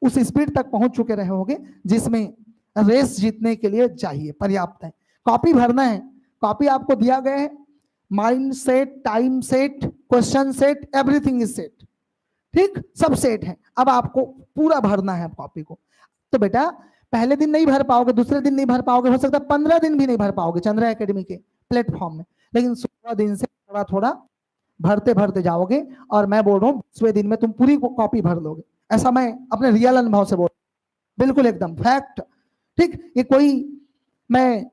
उस स्पीड तक पहुंच चुके रहोगे जिसमें रेस जीतने के लिए चाहिए, पर्याप्त है। कॉपी भरना है, कॉपी आपको दिया गया है, mind set, time set, question set, everything is set, ठीक, सब सेट है। अब आपको पूरा भरना है कॉपी को। तो बेटा पहले दिन नहीं भर पाओगे, दूसरे दिन नहीं भर पाओगे, हो सकता है 15 दिन भी नहीं भर पाओगे चंद्रा एकेडमी के प्लेटफॉर्म में, लेकिन 16 दिन से थोड़ा थोड़ा भरते भरते जाओगे, और मैं बोल रहा हूँ 20वें दिन में तुम पूरी कॉपी भर लोगे। ऐसा मैं अपने रियल अनुभव से बोल रहा हूँ, बिल्कुल एकदम फैक्ट, ठीक। ये कोई मैं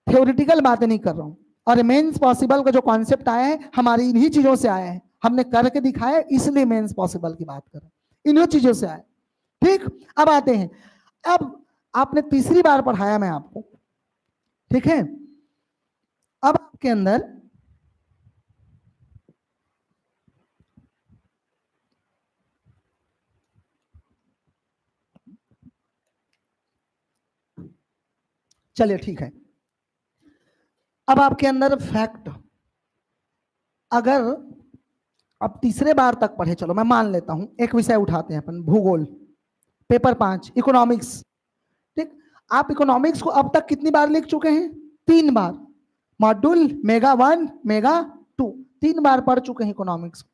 थ्योरेटिकल बातें नहीं कर रहा हूँ। और मेंस पॉसिबल का जो कॉन्सेप्ट आया है, हमारी इन्हीं चीजों से आया है, हमने करके दिखाया, इसलिए मेंस पॉसिबल की बात कर रहे हैं, इन्हीं चीजों से आया, ठीक। अब आते हैं, अब आपने तीसरी बार पढ़ाया मैं आपको, ठीक है। अब आपके अंदर चलिए ठीक है, अब आपके अंदर फैक्ट, अगर अब तीसरे बार तक पढ़े, चलो मैं मान लेता हूं, एक विषय उठाते हैं अपन, भूगोल, पेपर 5, इकोनॉमिक्स, ठीक। आप इकोनॉमिक्स को अब तक कितनी बार लिख चुके हैं? 3 बार, मॉड्यूल मेगा 1, मेगा 2, 3 बार पढ़ चुके हैं इकोनॉमिक्स।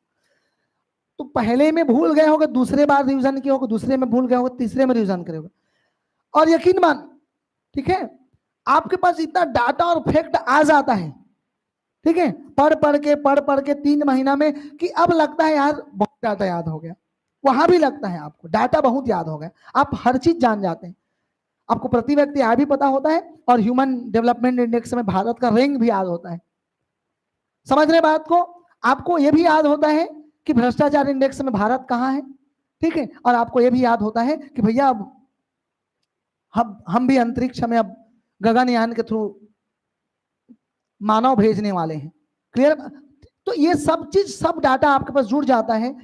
तो पहले में भूल गए होगे, दूसरे बार रिवीजन किए होगे, दूसरे में भूल गए होगे, तीसरे में रिवीजन करोगे, और यकीन मान, ठीक है, आपके पास इतना डाटा और फैक्ट आ जाता है, ठीक है, पढ़ पढ़ के 3 महीना में, कि अब लगता है यार बहुत डाटा याद हो गया। वहां भी लगता है आपको डाटा बहुत याद हो गया, आप हर चीज जान जाते हैं, आपको प्रति व्यक्ति आय भी पता होता है, और ह्यूमन डेवलपमेंट इंडेक्स में भारत का रैंक भी याद होता है, समझ रहे बात को? आपको यह भी याद होता है कि भ्रष्टाचार इंडेक्स में भारत कहां है, ठीक है, और आपको यह भी याद होता है कि भैया अब हम भी अंतरिक्ष में अब गगनयान के थ्रू मानव भेजने वाले हैं। क्लियर? तो ये सब चीज, सब डाटा आपके पास जुड़ जाता है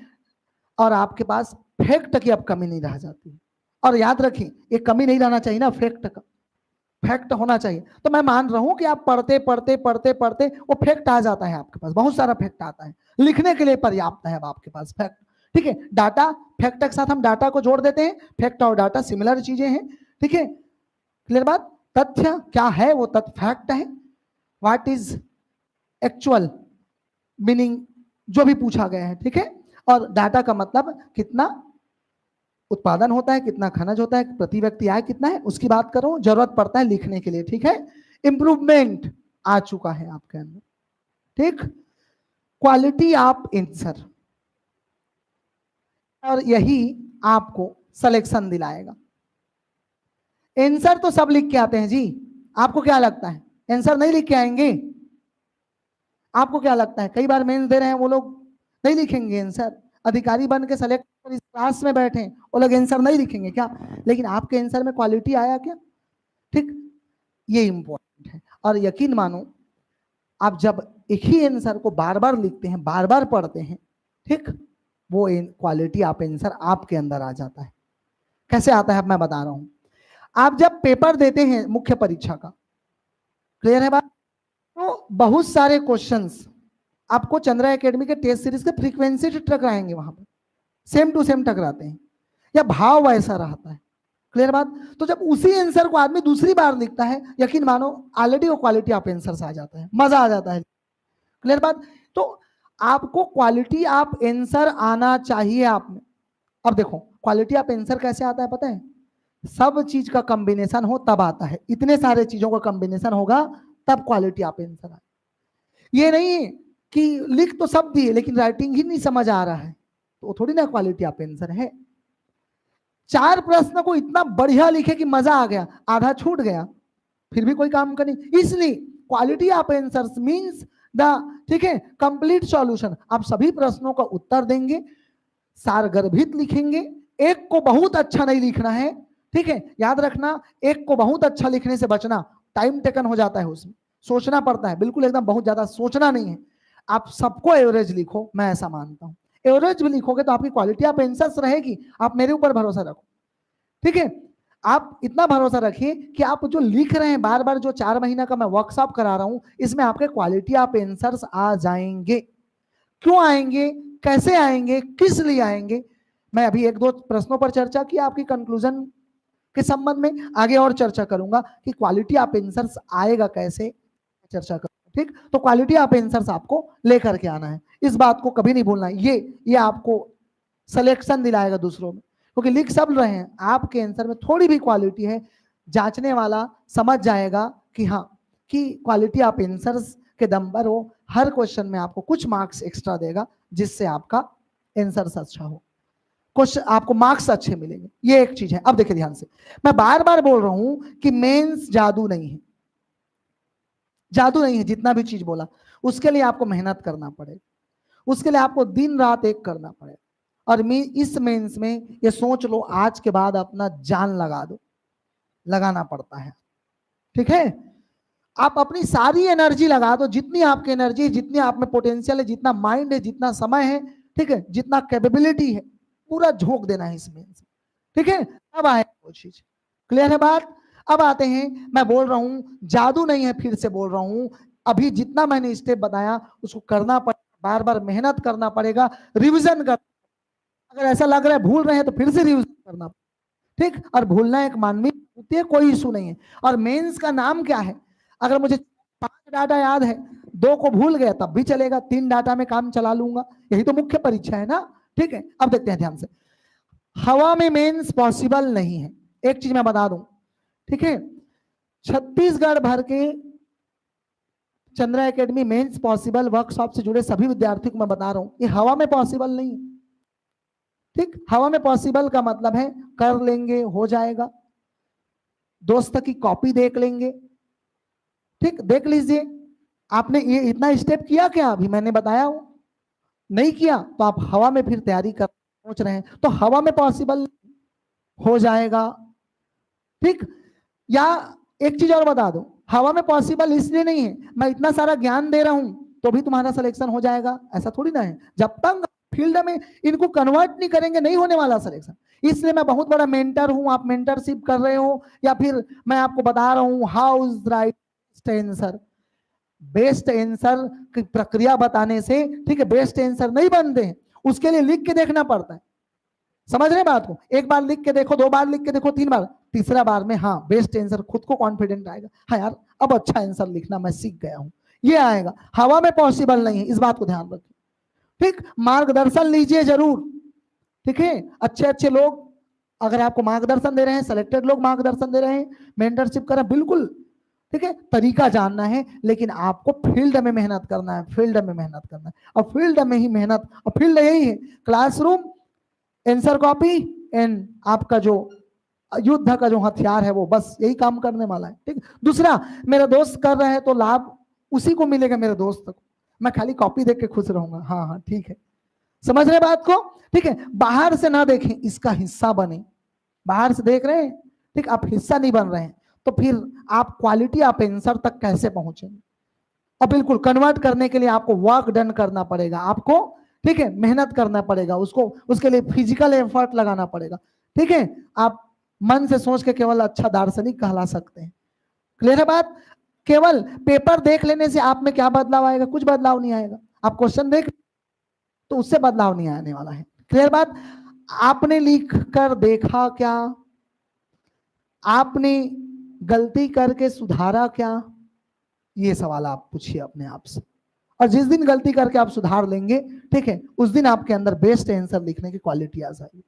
और आपके पास फैक्ट की अब कमी नहीं रह जाती। और याद रखिए, ये कमी नहीं रहना चाहिए ना फैक्ट का, फैक्ट होना चाहिए। तो मैं मान रहा हूं कि आप पढ़ते पढ़ते पढ़ते पढ़ते वो फैक्ट आ जाता है आपके पास, बहुत सारा फैक्ट आता है, लिखने के लिए पर्याप्त है अब आपके पास फैक्ट, ठीक है। डाटा, फैक्ट के साथ हम डाटा को जोड़ देते हैं, फैक्ट और डाटा सिमिलर चीजें हैं, ठीक है। क्लियर बात? तथ्य क्या है? वो तथ्य फैक्ट है। व्हाट इज एक्चुअल मीनिंग, जो भी पूछा गया है, ठीक है। और डाटा का मतलब कितना उत्पादन होता है, कितना खनज होता है, प्रति व्यक्ति आय कितना है, उसकी बात करो, जरूरत पड़ता है लिखने के लिए, ठीक है। इंप्रूवमेंट आ चुका है आपके अंदर, ठीक। क्वालिटी ऑफ आंसर, और यही आपको सिलेक्शन दिलाएगा। आंसर तो सब लिख के आते हैं जी, आपको क्या लगता है आंसर नहीं लिख के आएंगे? आपको क्या लगता है कई बार मेंस दे रहे हैं वो लोग नहीं लिखेंगे आंसर? अधिकारी बन के सेलेक्ट इस क्लास में बैठे वो लोग आंसर नहीं लिखेंगे क्या? लेकिन आपके आंसर में क्वालिटी आया क्या? ठीक, ये इंपॉर्टेंट है। और यकीन मानो, आप जब एक ही आंसर को बार बार लिखते हैं, बार बार पढ़ते हैं, ठीक, वो क्वालिटी ऑफ आंसर आपके अंदर आ जाता है। कैसे आता है मैं बता रहा हूं। आप जब पेपर देते हैं मुख्य परीक्षा का, क्लियर है बात, तो बहुत सारे क्वेश्चंस आपको चंद्रा एकेडमी के टेस्ट सीरीज के फ्रीक्वेंसी से टकराएंगे, वहां पर सेम टू सेम टकराते हैं, या भाव वैसा रहता है। क्लियर बात? तो जब उसी आंसर को आदमी दूसरी बार लिखता है, यकीन मानो ऑलरेडी वो क्वालिटी ऑफ आंसर आ जाता है, मजा आ जाता है। क्लियर बात? तो आपको क्वालिटी ऑफ आंसर आना चाहिए आप में। अब देखो क्वालिटी ऑफ आंसर कैसे आता है पता है? सब चीज का कॉम्बिनेशन हो तब आता है, इतने सारे चीजों का कॉम्बिनेशन होगा तब क्वालिटी ऑफ आंसर आए। ये नहीं कि लिख तो सब दिए लेकिन राइटिंग ही नहीं समझ आ रहा है, तो थोड़ी ना क्वालिटी ऑफ आंसर है। 4 प्रश्न को इतना बढ़िया लिखे कि मजा आ गया, आधा छूट गया, फिर भी कोई काम का नहीं। इसलिए quality of answers means the, ठीक है, कंप्लीट सॉल्यूशन। आप सभी प्रश्नों का उत्तर देंगे, सारगर्भित लिखेंगे, एक को बहुत अच्छा नहीं लिखना है, ठीक है। याद रखना, एक को बहुत अच्छा लिखने से बचना, टाइम टेकन हो जाता है, उसमें सोचना पड़ता है, बिल्कुल एकदम बहुत ज्यादा सोचना नहीं है। आप सबको एवरेज लिखो, मैं ऐसा मानता हूं। एवरेज भी लिखोगे तो आपकी क्वालिटी ऑफ आंसर्स रहेगी। आप मेरे ऊपर भरोसा रखो, ठीक है। आप इतना भरोसा रखिए कि आप जो लिख रहे हैं बार बार, जो 4 महीना का मैं वर्कशॉप करा रहा हूं, इसमें आपके क्वालिटी ऑफ आंसर्स आ जाएंगे। क्यों आएंगे, कैसे आएंगे, किस लिए आएंगे, मैं अभी 1-2 प्रश्नों पर चर्चा की, आपकी कंक्लूजन के संबंध में आगे और चर्चा करूंगा कि क्वालिटी ऑफ आंसर्स आएगा कैसे, चर्चा करूंगा, ठीक। तो क्वालिटी ऑफ आंसर्स आपको लेकर के आना है, इस बात को कभी नहीं भूलना है। ये आपको सिलेक्शन दिलाएगा दूसरों में, क्योंकि लिख सब रहे हैं, आपके आंसर में थोड़ी भी क्वालिटी है, जांचने वाला समझ जाएगा कि हाँ, कि क्वालिटी ऑफ आंसर्स के दम पर वो हर क्वेश्चन में आपको कुछ मार्क्स एक्स्ट्रा देगा, जिससे आपका आंसर अच्छा हो, क्वेश्चन आपको मार्क्स अच्छे मिलेंगे। ये एक चीज है। अब देखिए ध्यान से, मैं बार बार बोल रहा हूं कि मेंस जादू नहीं है, जादू नहीं है। जितना भी चीज बोला, उसके लिए आपको मेहनत करना पड़ेगा, उसके लिए आपको दिन रात एक करना पड़ेगा। और इस मेंस में ये सोच लो, आज के बाद अपना जान लगा दो, लगाना पड़ता है, ठीक है। आप अपनी सारी एनर्जी लगा दो, जितनी आपकी एनर्जी, जितनी आप में पोटेंशियल है, जितना माइंड है, जितना समय है, ठीक है, जितना कैपेबिलिटी है, पूरा झोंक देना है इसमें, ठीक है। अब आए वो चीज, क्लियर है बात? अब आते हैं, मैं बोल रहा हूं जादू नहीं है, फिर से बोल रहा हूं, अभी जितना मैंने स्टेप बताया उसको करना पड़ेगा, बार बार मेहनत करना पड़ेगा, रिविजन कर, अगर ऐसा लग रहा है भूल रहे हैं तो फिर से रिविजन करना, ठीक। और भूलना एक मानवीय होती है, कोई इशू नहीं है। और मेंस का नाम क्या है? अगर मुझे 5 डाटा याद है, 2 को भूल गया तब भी चलेगा, 3 डाटा में काम चला लूंगा, यही तो मुख्य परीक्षा है ना, ठीक है। अब देखते हैं ध्यान से, हवा में मेंस पॉसिबल नहीं है, एक चीज मैं बता दूं, ठीक है। छत्तीसगढ़ भर के Chandra academy mains possible workshop से जुड़े सभी विद्यार्थियों को मैं बता रहा हूं, ये हवा में पॉसिबल नहीं है, ठीक। हवा में पॉसिबल का मतलब है कर लेंगे, हो जाएगा, दोस्त की कॉपी देख लेंगे, ठीक, देख लीजिए, आपने ये इतना स्टेप किया क्या अभी मैंने बताया हो? नहीं किया तो आप हवा में फिर तैयारी कर सोच रहे हैं, तो हवा में पॉसिबल हो जाएगा। ठीक, या एक चीज और बता दो, हवा में पॉसिबल इसलिए नहीं है, मैं इतना सारा ज्ञान दे रहा हूं तो भी तुम्हारा सिलेक्शन हो जाएगा, ऐसा थोड़ी ना है। जब तक फील्ड में इनको कन्वर्ट नहीं करेंगे नहीं होने वाला सिलेक्शन। इसलिए मैं बहुत बड़ा मेंटर हूं, आप मेंटरशिप कर रहे हो, या फिर मैं आपको बता रहा हूं how is right answer. Best answer की प्रक्रिया बताने से, ठीक है, बेस्ट आंसर नहीं बनते हैं, उसके लिए लिख के देखना पड़ता है। समझ रहे बात को? एक बार लिख के देखो, 2 बार लिख के देखो, 3 बार, तीसरा बार में हाँ बेस्ट आंसर खुद को कॉन्फिडेंट आएगा, हाँ यार अब अच्छा आंसर लिखना मैं सीख गया हूं, ये आएगा। हवा में पॉसिबल नहीं है, इस बात को ध्यान रखिए। ठीक, मार्गदर्शन लीजिए जरूर। ठीक है, अच्छे अच्छे लोग अगर आपको मार्गदर्शन दे रहे हैं, सिलेक्टेड लोग मार्गदर्शन दे रहे हैं, मेंटरशिप करें बिल्कुल। ठीक है, तरीका जानना है, लेकिन आपको फील्ड में मेहनत करना है, फील्ड में मेहनत करना है, और फील्ड में ही मेहनत, और फील्ड यही है, क्लासरूम, आंसर कॉपी एंड आपका जो युद्ध का जो हथियार है वो, बस यही काम करने वाला है। ठीक, दूसरा, मेरा दोस्त कर रहे हैं तो लाभ उसी को मिलेगा, मेरे दोस्त को, मैं खाली कॉपी देख के खुश रहूंगा, हाँ हाँ ठीक है, समझ रहे बात को? ठीक है, बाहर से ना देखें, इसका हिस्सा बने। बाहर से देख रहे हैं, ठीक, आप हिस्सा नहीं बन रहे हैं, तो फिर आप क्वालिटी आप आंसर तक कैसे पहुंचेंगे? और बिल्कुल कन्वर्ट करने के लिए आपको वर्क डन करना पड़ेगा, आपको, ठीक है, मेहनत करना पड़ेगा, उसको उसके लिए फिजिकल एफर्ट लगाना पड़ेगा। ठीक है, आप मन से सोच के केवल अच्छा दार्शनिक कहला सकते हैं। क्लियर है बात? केवल पेपर देख लेने से आप में क्या बदलाव आएगा? कुछ बदलाव नहीं आएगा। आप क्वेश्चन देख तो उससे बदलाव नहीं आने वाला है। क्लियर बात? आपने लिख कर देखा क्या? आपने गलती करके सुधारा क्या? ये सवाल आप पूछिए अपने आप से। और जिस दिन गलती करके आप सुधार लेंगे, ठीक है, उस दिन आपके अंदर बेस्ट आंसर लिखने की क्वालिटी आ जाएगी।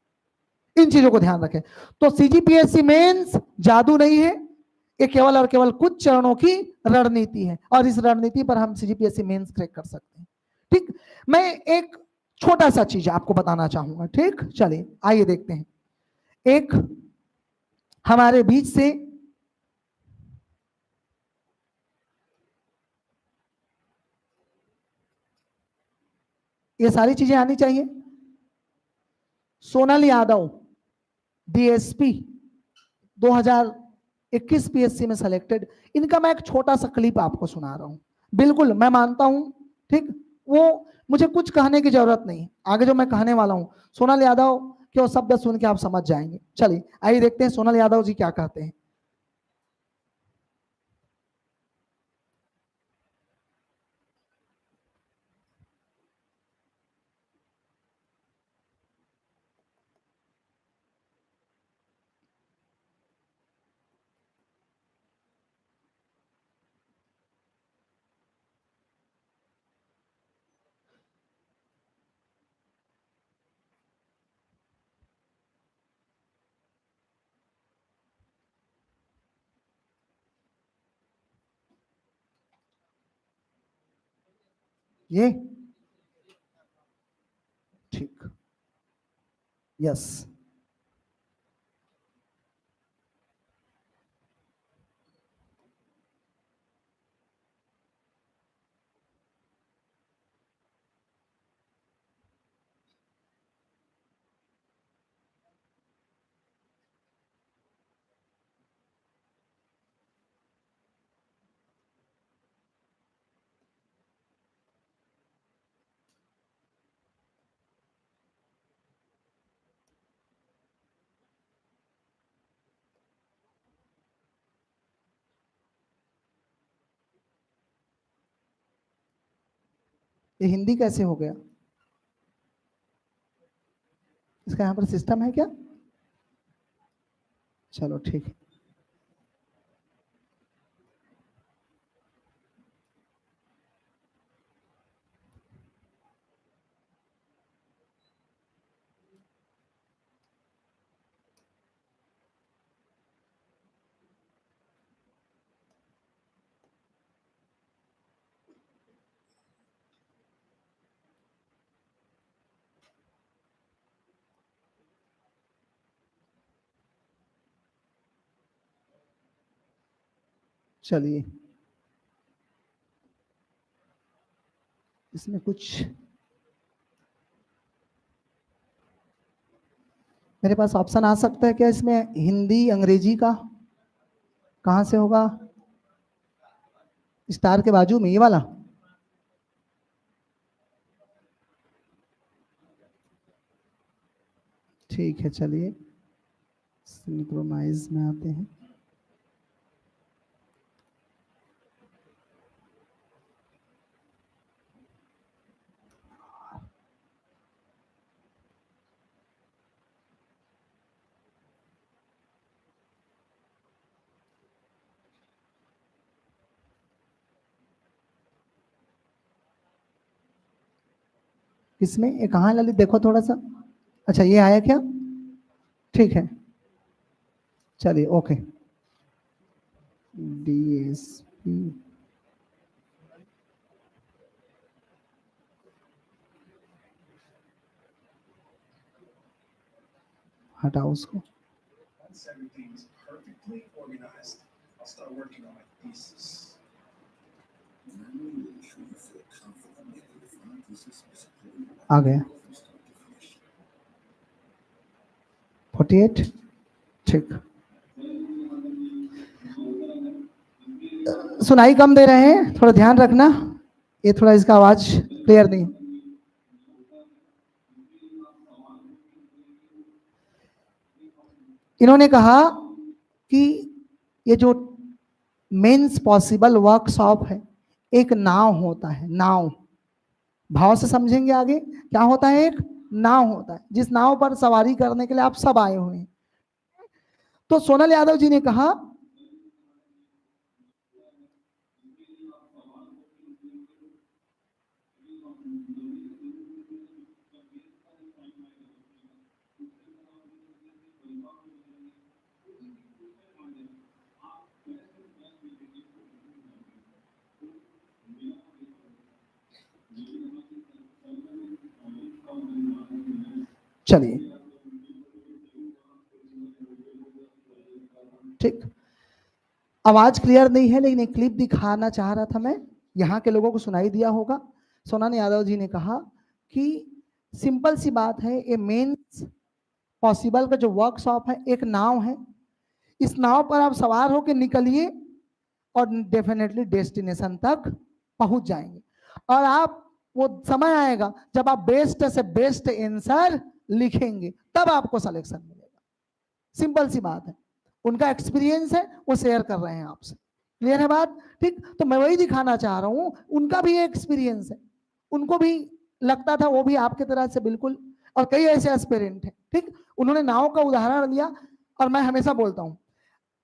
इन चीजों को ध्यान रखें। तो सीजीपीएससी मेंस जादू नहीं है, ये केवल और केवल कुछ चरणों की रणनीति है, और इस रणनीति पर हम सीजीपीएससी मेंस क्रैक कर सकते हैं। ठीक, मैं एक छोटा सा चीज आपको बताना चाहूंगा। ठीक, चलिए आइए देखते हैं। एक हमारे बीच से ये सारी चीजें आनी चाहिए। सोनल यादव, डीएसपी 2021 पीएससी में सिलेक्टेड, इनका मैं एक छोटा सा क्लिप आपको सुना रहा हूं। बिल्कुल मैं मानता हूं, ठीक, वो मुझे कुछ कहने की जरूरत नहीं, आगे जो मैं कहने वाला हूं सोनल यादव के वो शब्द सुन के आप समझ जाएंगे। चलिए आइए देखते हैं सोनल यादव जी क्या कहते हैं। ये ठीक, यस, ये हिंदी कैसे हो गया? इसका यहाँ पर सिस्टम है क्या? चलो ठीक है। चलिए इसमें कुछ मेरे पास ऑप्शन आ सकता है क्या इसमें, हिंदी अंग्रेजी का? कहां से होगा? स्टार के बाजू में ये वाला? ठीक है, चलिए सिंक्रोनाइज में आते हैं। किसमें ये, कहाँ है ललित, देखो थोड़ा सा। अच्छा ये आया क्या? ठीक है, चलिए ओके। DSP हटाओ उसको। आ गया 48, ठीक। सुनाई कम दे रहे हैं, थोड़ा ध्यान रखना, ये थोड़ा इसका आवाज क्लियर नहीं। इन्होंने कहा कि ये जो मेंस पॉसिबल वर्कशॉप है, एक नाव होता है, नाव, भाव से समझेंगे आगे। क्या होता है? एक नाव होता है, जिस नाव पर सवारी करने के लिए आप सब आए हुए हैं। तो सोनल यादव जी ने कहा चलिए ठीक, आवाज क्लियर नहीं है लेकिन एक क्लिप दिखाना चाह रहा था मैं, यहाँ के लोगों को सुनाई दिया होगा। सोनल यादव जी ने कहा कि सिंपल सी बात है, ये मेंस पॉसिबल का जो वर्कशॉप है एक नाव है, इस नाव पर आप सवार होकर निकलिए और डेफिनेटली डेस्टिनेशन तक पहुंच जाएंगे। और आप, वो समय आएगा जब आप बेस्ट से बेस्ट आंसर लिखेंगे, तब आपको सिलेक्शन मिलेगा। सिंपल सी बात है, उनका एक्सपीरियंस है, वो शेयर कर रहे हैं आपसे। क्लियर है बात? ठीक, तो मैं वही दिखाना चाह रहा हूं, उनका भी एक्सपीरियंस है, उनको भी लगता था वो भी आपके तरह से बिल्कुल, और कई ऐसे एस्पिरेंट हैं। ठीक, उन्होंने नाव का उदाहरण दिया, और मैं हमेशा बोलता हूं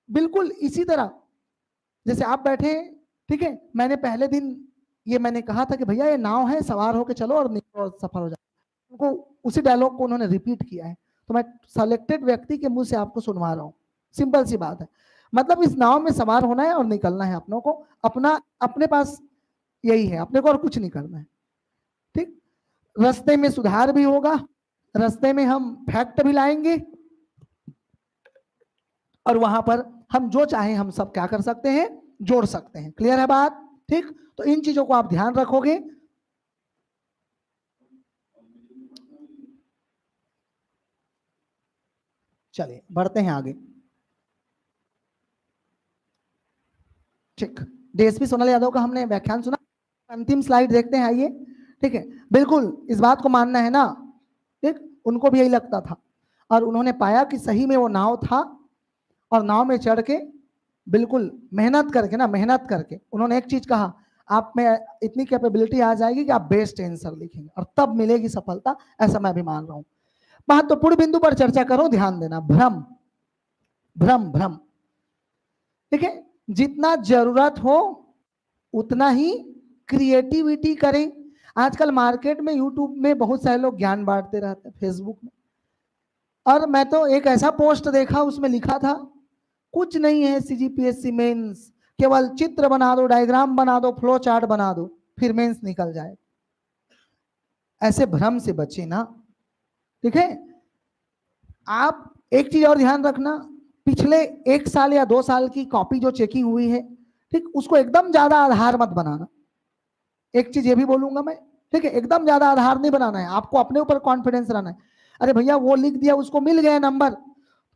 बिल्कुल इसी तरह जैसे आप बैठे, ठीक है, मैंने पहले दिन ये मैंने कहा था कि भैया ये नाव है, सवार होके चलो और निकलो और सफर हो जाए, उनको उसी डायलॉग को उन्होंने रिपीट किया है। तो मैं सेलेक्टेड व्यक्ति के मुंह से आपको सुनवा रहा हूँ। सिंपल सी बात है, मतलब इस नाव में सवार होना है और निकलना है अपनों को, अपना अपने पास यही है, अपने को और कुछ नहीं करना है। ठीक, रास्ते में सुधार भी होगा, रास्ते में हम फैक्ट भी लाएंगे, और वहां पर हम जो चाहे हम सब क्या कर सकते हैं, जोड़ सकते हैं। क्लियर है बात? ठीक, तो इन चीजों को आप ध्यान रखोगे। चलिए बढ़ते हैं आगे। ठीक, डीएसपी सोनल यादव का हमने व्याख्यान सुना, अंतिम स्लाइड देखते हैं, आइए। ठीक है, बिल्कुल इस बात को मानना है ना, ठीक, उनको भी यही लगता था, और उन्होंने पाया कि सही में वो नाव था, और नाव में चढ़ के बिल्कुल मेहनत करके ना, मेहनत करके उन्होंने एक चीज कहा, आप में इतनी कैपेबिलिटी आ जाएगी कि आप बेस्ट आंसर लिखेंगे और तब मिलेगी सफलता, ऐसा मैं भी मान रहा हूं। महत्वपूर्ण बिंदु पर चर्चा करो, ध्यान देना। भ्रम, भ्रम, भ्रम, ठीक है, जितना जरूरत हो उतना ही क्रिएटिविटी करें। आजकल मार्केट में, यूट्यूब में बहुत सारे लोग ज्ञान बांटते रहते हैं, फेसबुक में, और मैं तो एक ऐसा पोस्ट देखा, उसमें लिखा था कुछ नहीं है सीजीपीएससी मेंस, केवल चित्र बना दो, डायग्राम बना दो, फ्लो चार्ट बना दो, फिर मेंस निकल जाए। ऐसे भ्रम से बचे ना, ठीक है। आप एक चीज और ध्यान रखना, पिछले 1 साल या 2 साल की कॉपी जो चेकिंग हुई है, ठीक, उसको एकदम ज्यादा आधार मत बनाना। एक चीज ये भी बोलूंगा मैं, ठीक है, एकदम ज्यादा आधार नहीं बनाना है, आपको अपने ऊपर कॉन्फिडेंस रहना है। अरे भैया वो लिख दिया, उसको मिल गया नंबर,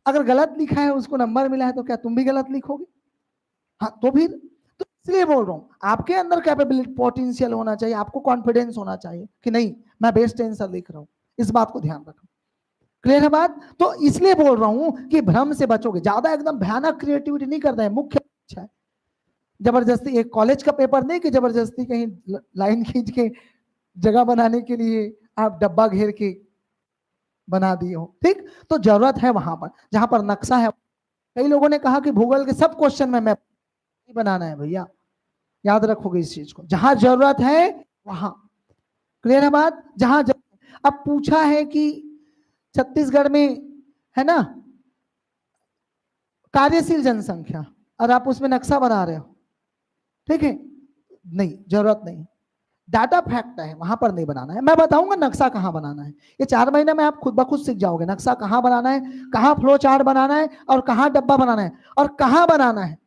अगर गलत लिखा है उसको नंबर मिला है तो क्या तुम भी गलत लिखोगे? हाँ तो फिर, तो इसलिए बोल रहा हूँ आपके अंदर कैपेबिलिटी पोटेंशियल होना चाहिए, आपको कॉन्फिडेंस होना चाहिए कि नहीं मैं बेस्ट आंसर लिख रहा हूँ, इस बात को ध्यान रखो। क्लियर है बात? तो इसलिए बोल रहा हूं कि भ्रम से बचोगे, ज्यादा एकदम भयानक क्रिएटिविटी नहीं करना है, मुख्य अच्छा है। जबरदस्ती एक कॉलेज का पेपर नहीं कि जबरदस्ती कहीं लाइन खींच के जगह बनाने के लिए आप डब्बा घेर के बना दिए हो, ठीक? तो जरूरत है वहां पर जहां पर नक्शा है। कई लोगों ने कहा कि भूगोल के सब क्वेश्चन में मैप नहीं बनाना है भैया, याद रखोगे इस चीज को, जहां जरूरत है वहां। क्लियर है बात? जहां अब पूछा है कि छत्तीसगढ़ में है ना कार्यशील जनसंख्या, और आप उसमें नक्शा बना रहे हो, ठीक है? नहीं, जरूरत नहीं, डाटा फैक्ट है, वहां पर नहीं बनाना है। मैं बताऊंगा नक्शा कहां बनाना है, ये 4 महीने में आप खुद ब खुद सीख जाओगे नक्शा कहां बनाना है, कहां फ्लो चार्ट बनाना है, और कहां डब्बा बनाना है, और कहां बनाना है।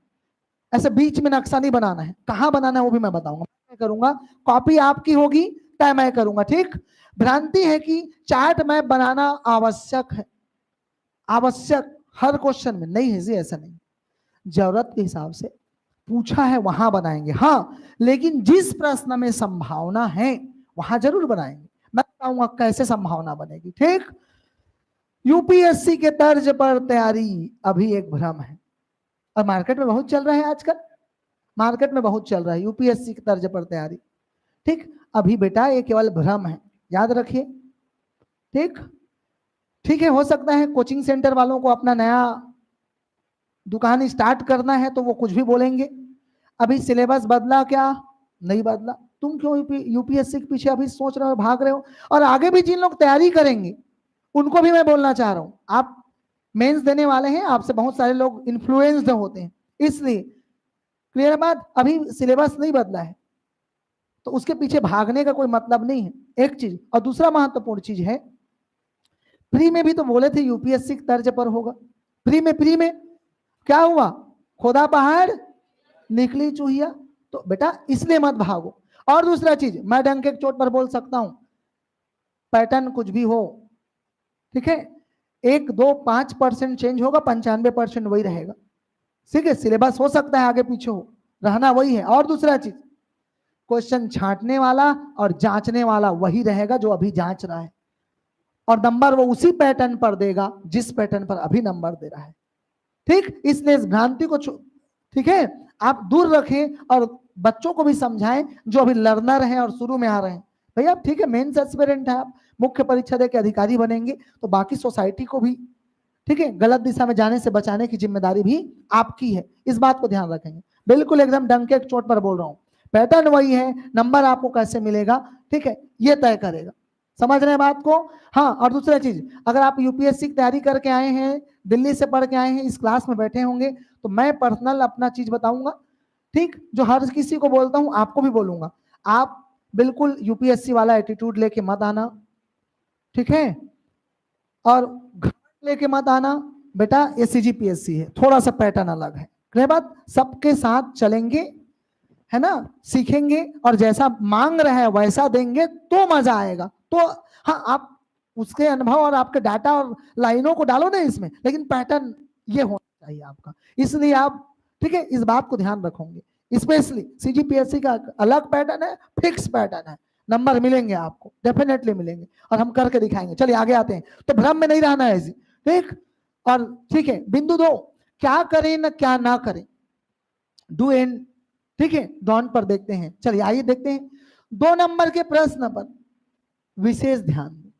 ऐसे बीच में नक्शा नहीं बनाना है, कहां बनाना है वो भी मैं बताऊंगा, मैं करूंगा। कॉपी आपकी होगी, तय मैं करूंगा, ठीक? भ्रांति है कि चार्ट मैप बनाना आवश्यक है, आवश्यक हर क्वेश्चन में नहीं है जी, ऐसा नहीं, जरूरत के हिसाब से पूछा है वहां बनाएंगे, हाँ, लेकिन जिस प्रश्न में संभावना है वहां जरूर बनाएंगे। मैं बताऊंगा कैसे संभावना बनेगी, ठीक? यूपीएससी के तर्ज पर तैयारी अभी एक भ्रम है, और मार्केट में बहुत चल रहा है आजकल, मार्केट में बहुत चल रहा है यूपीएससी के तर्ज पर तैयारी, ठीक? अभी बेटा ये केवल भ्रम है, याद रखिए, ठीक? ठीक है, हो सकता है कोचिंग सेंटर वालों को अपना नया दुकान स्टार्ट करना है तो वो कुछ भी बोलेंगे। अभी सिलेबस बदला क्या? नहीं बदला। तुम क्यों यूपीएससी के पीछे अभी सोच रहे हो, भाग रहे हो? और आगे भी जिन लोग तैयारी करेंगे उनको भी मैं बोलना चाह रहा हूं, आप मेंस देने वाले हैं, आपसे बहुत सारे लोग इन्फ्लुएंस्ड होते हैं, इसलिए क्लियर बात, अभी सिलेबस नहीं बदला है तो उसके पीछे भागने का कोई मतलब नहीं है, एक चीज। और दूसरा महत्वपूर्ण चीज है, प्री में भी तो बोले थे यूपीएससी के तर्ज पर होगा, प्री में क्या हुआ? खोदा पहाड़ निकली चूहिया, तो बेटा इसलिए मत भागो। और दूसरा चीज मैं डंक के चोट पर बोल सकता हूं, पैटर्न कुछ भी हो, ठीक है, 1-2-5% चेंज होगा, 95% वही रहेगा, ठीक है? सिलेबस हो सकता है आगे पीछे हो, रहना वही है। और दूसरा चीज, क्वेश्चन छांटने वाला और जांचने वाला वही रहेगा जो अभी जांच रहा है, और नंबर वो उसी पैटर्न पर देगा जिस पैटर्न पर अभी नंबर दे रहा है, ठीक? इसलिए इस भ्रांति को ठीक है आप दूर रखें, और बच्चों को भी समझाएं जो अभी लर्नर हैं और शुरू में आ रहे हैं, भैया ठीक है मेंस एस्पिरेंट है, आप मुख्य परीक्षा दे के अधिकारी बनेंगे तो बाकी सोसाइटी को भी, ठीक है, गलत दिशा में जाने से बचाने की जिम्मेदारी भी आपकी है, इस बात को ध्यान रखेंगे। बिल्कुल एकदम डंके एक चोट पर बोल रहा हूं, पैटर्न वही है, नंबर आपको कैसे मिलेगा, ठीक है, ये तय करेगा। समझ रहे हैं बात को? हाँ, और दूसरा चीज, अगर आप यूपीएससी की तैयारी करके आए हैं, दिल्ली से पढ़ के आए हैं, इस क्लास में बैठे होंगे, तो मैं पर्सनल अपना चीज बताऊंगा, ठीक, जो हर किसी को बोलता हूं आपको भी बोलूंगा, आप बिल्कुल यूपीएससी वाला एटीट्यूड लेके मत आना, ठीक है, और लेके मत आना, बेटा ये सीजीपीएससी है, थोड़ा सा पैटर्न अलग है, क्लियर बात? सबके साथ चलेंगे, है ना, सीखेंगे, और जैसा मांग रहे हैं वैसा देंगे तो मजा आएगा। तो हाँ, आप उसके अनुभव और आपके डाटा और लाइनों को डालो ना इसमें, लेकिन पैटर्न ये होना चाहिए आपका, इसलिए आप, ठीक है, इस बात को ध्यान रखोगे। स्पेशली सीजीपीएससी का अलग पैटर्न है, फिक्स पैटर्न है, नंबर मिलेंगे आपको, डेफिनेटली मिलेंगे, और हम करके दिखाएंगे। चलिए आगे आते हैं, तो भ्रम में नहीं रहना है जी, ठीक? और ठीक है, बिंदु 2, क्या करें ना क्या ना करें, डू एंड, ठीक है, डॉन पर देखते हैं। चलिए आइए देखते हैं 2 नंबर के प्रश्न पर विशेष ध्यान दें।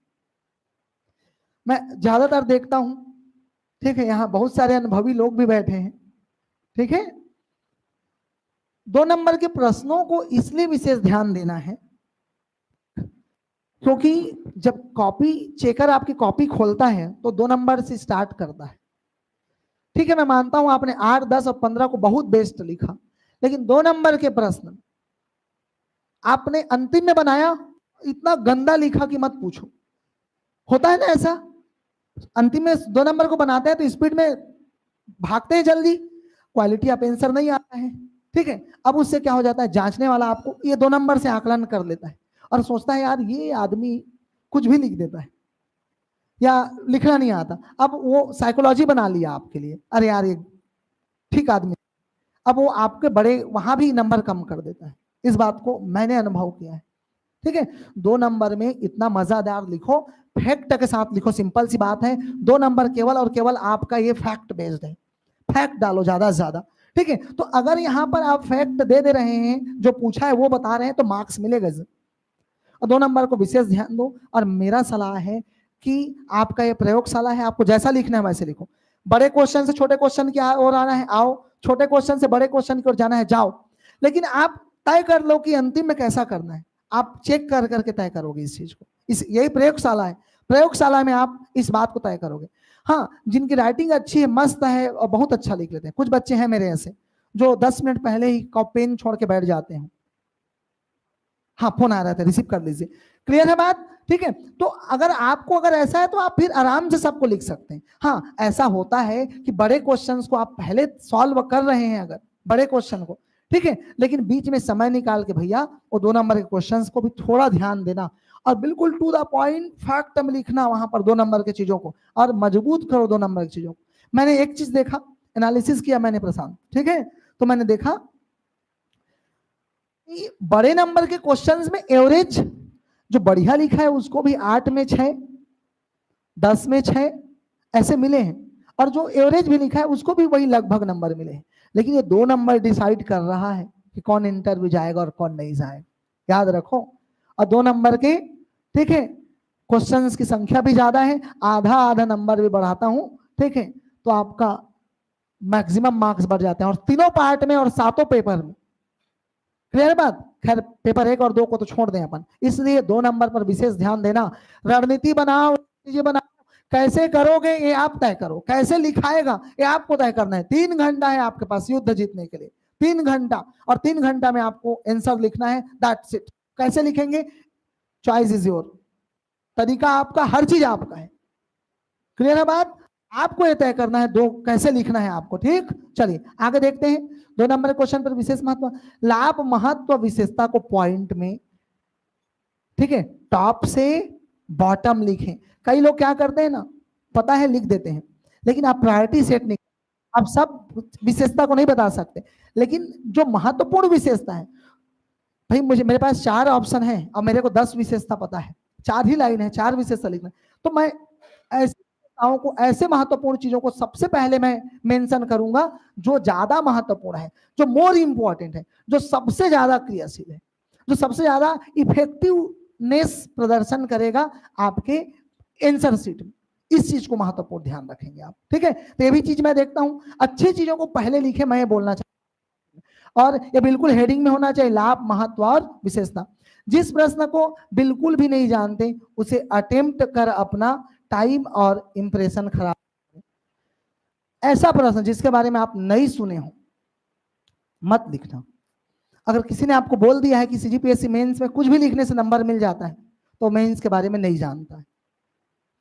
मैं ज्यादातर देखता हूं, ठीक है, यहां बहुत सारे अनुभवी लोग भी बैठे हैं, ठीक है, 2 नंबर के प्रश्नों को इसलिए विशेष ध्यान देना है क्योंकि जब कॉपी चेकर आपकी कॉपी खोलता है तो 2 नंबर से स्टार्ट करता है, ठीक है, मैं मानता हूं आपने 8, 10 और 15 को बहुत बेस्ट लिखा, लेकिन 2 नंबर के प्रश्न आपने अंतिम में बनाया, इतना गंदा लिखा कि मत पूछो, होता है ना ऐसा, अंतिम में 2 नंबर को बनाते हैं तो स्पीड में भागते हैं जल्दी, क्वालिटी ऑफ आंसर नहीं आता है, ठीक है। अब उससे क्या हो जाता है, जांचने वाला आपको ये 2 नंबर से आकलन कर लेता है और सोचता है यार ये आदमी कुछ भी लिख देता है या लिखना नहीं आता। अब वो साइकोलॉजी बना लिया आपके लिए, अरे यार ये ठीक आदमी, अब वो आपके बड़े वहां भी नंबर कम कर देता है। इस बात को मैंने अनुभव किया है। ठीक है, 2 नंबर में इतना मजादार लिखो, फैक्ट के साथ लिखो, सिंपल सी बात है। 2 नंबर केवल और केवल आपका ये फैक्ट बेस्ड है, फैक्ट डालो ज्यादा से ज्यादा। ठीक है, तो अगर यहाँ पर आप फैक्ट दे रहे हैं, जो पूछा है वो बता रहे हैं, तो मार्क्स मिलेगा। और 2 नंबर को विशेष ध्यान दो। और मेरा सलाह है कि आपका ये प्रयोगशाला है, आपको जैसा लिखना है वैसे लिखो। बड़े क्वेश्चन से छोटे क्वेश्चन की ओर आना है, आओ। छोटे क्वेश्चन से बड़े क्वेश्चन की ओर जाना है, जाओ। लेकिन आप तय कर लो कि अंतिम में कैसा करना है। आप चेक कर करके तय करोगे इस चीज को। यही प्रयोगशाला है, प्रयोगशाला में आप इस बात को तय करोगे। हाँ, जिनकी राइटिंग अच्छी है, मस्त है और बहुत अच्छा लिख लेते हैं, कुछ बच्चे हैं मेरे ऐसे जो 10 मिनट पहले ही पेन छोड़ के बैठ जाते हैं। हाँ, फोन आ रहा था, रिसीव कर लीजिए। क्लियर है बात? ठीक है, तो अगर ऐसा है तो आप फिर आराम से सबको लिख सकते हैं। हाँ, ऐसा होता है कि बड़े क्वेश्चंस को आप पहले सॉल्व कर रहे हैं, अगर बड़े क्वेश्चन को, ठीक है, लेकिन बीच में समय निकाल के भैया वो 2 नंबर के क्वेश्चंस को भी थोड़ा ध्यान देना और बिल्कुल टू द पॉइंट फैक्ट में लिखना वहां पर 2 नंबर के चीजों को, और मजबूत करो 2 नंबर की चीजों को। मैंने एक चीज देखा, एनालिसिस किया मैंने प्रशांत, ठीक है, तो मैंने देखा बड़े नंबर के क्वेश्चंस में एवरेज जो बढ़िया लिखा है उसको भी 8 में 6, 10 में 6 ऐसे मिले हैं, और जो एवरेज भी लिखा है उसको भी वही लगभग नंबर मिले हैं। लेकिन ये 2 नंबर डिसाइड कर रहा है कि कौन इंटरव्यू जाएगा और कौन नहीं जाएगा, याद रखो। और 2 नंबर के, ठीक है, क्वेश्चंस की संख्या भी ज्यादा है, आधा आधा नंबर भी बढ़ाता हूं, ठीक है, तो आपका मैक्सिमम मार्क्स बढ़ जाते हैं, और तीनों पार्ट में और 7 पेपर में। क्लियर बात? खैर पेपर 1 और 2 को तो छोड़ दें अपन, इसलिए 2 नंबर पर विशेष ध्यान देना। रणनीति बनाओ, चीजें बनाओ, कैसे करोगे ये आप तय करो, कैसे लिखाएगा ये आपको तय करना है। 3 घंटा है आपके पास युद्ध जीतने के लिए, 3 घंटा, और 3 घंटा में आपको आंसर लिखना है, दैट्स इट। कैसे लिखेंगे, चॉइस इज योर, तरीका आपका, हर चीज आपका है। क्लियर है बात? आपको ये तय करना है 2 कैसे लिखना है आपको। ठीक, चलिए आगे देखते हैं। 2 नंबर क्वेश्चन पर विशेष महत्व, लाभ महत्व विशेषता को पॉइंट में, ठीक है, टॉप से बॉटम लिखें। कई लोग क्या करते हैं ना, पता है लिख देते हैं, लेकिन आप प्रायोरिटी सेट नहीं, आप सब विशेषता को नहीं बता सकते, लेकिन जो महत्वपूर्ण विशेषता है, भाई मेरे पास 4 ऑप्शन है और मेरे को 10 विशेषता पता है, 4 ही लाइन है, 4 विशेषता लिखना, तो मैं ऐसे महत्वपूर्ण चीजों को सबसे पहले मैं मेंशन करूंगा, जो ज्यादा महत्वपूर्ण है, जो मोर इंपॉर्टेंट है, जो सबसे ज्यादा क्रियाशील है, जो सबसे ज्यादा इफेक्टिवनेस प्रदर्शन करेगा आपके आंसर शीट में। इस चीज को महत्वपूर्ण ध्यान रखेंगे आप, ठीक है। तो ये भी चीज मैं देखता हूं, अच्छी चीजों को पहले लिखे, मैं ये बोलना चाहता हूं, और ये बिल्कुल हेडिंग में होना चाहिए, लाभ महत्व और विशेषता। जिस प्रश्न को बिल्कुल भी नहीं जानते उसे अटेम्प्ट कर अपना टाइम और इंप्रेशन खराब, ऐसा प्रश्न जिसके बारे में आप नहीं सुने हो मत लिखना। अगर किसी ने आपको बोल दिया है कि सीजीपीएससी मेंस में कुछ भी लिखने से नंबर मिल जाता है, तो मेंस के बारे में नहीं जानता है।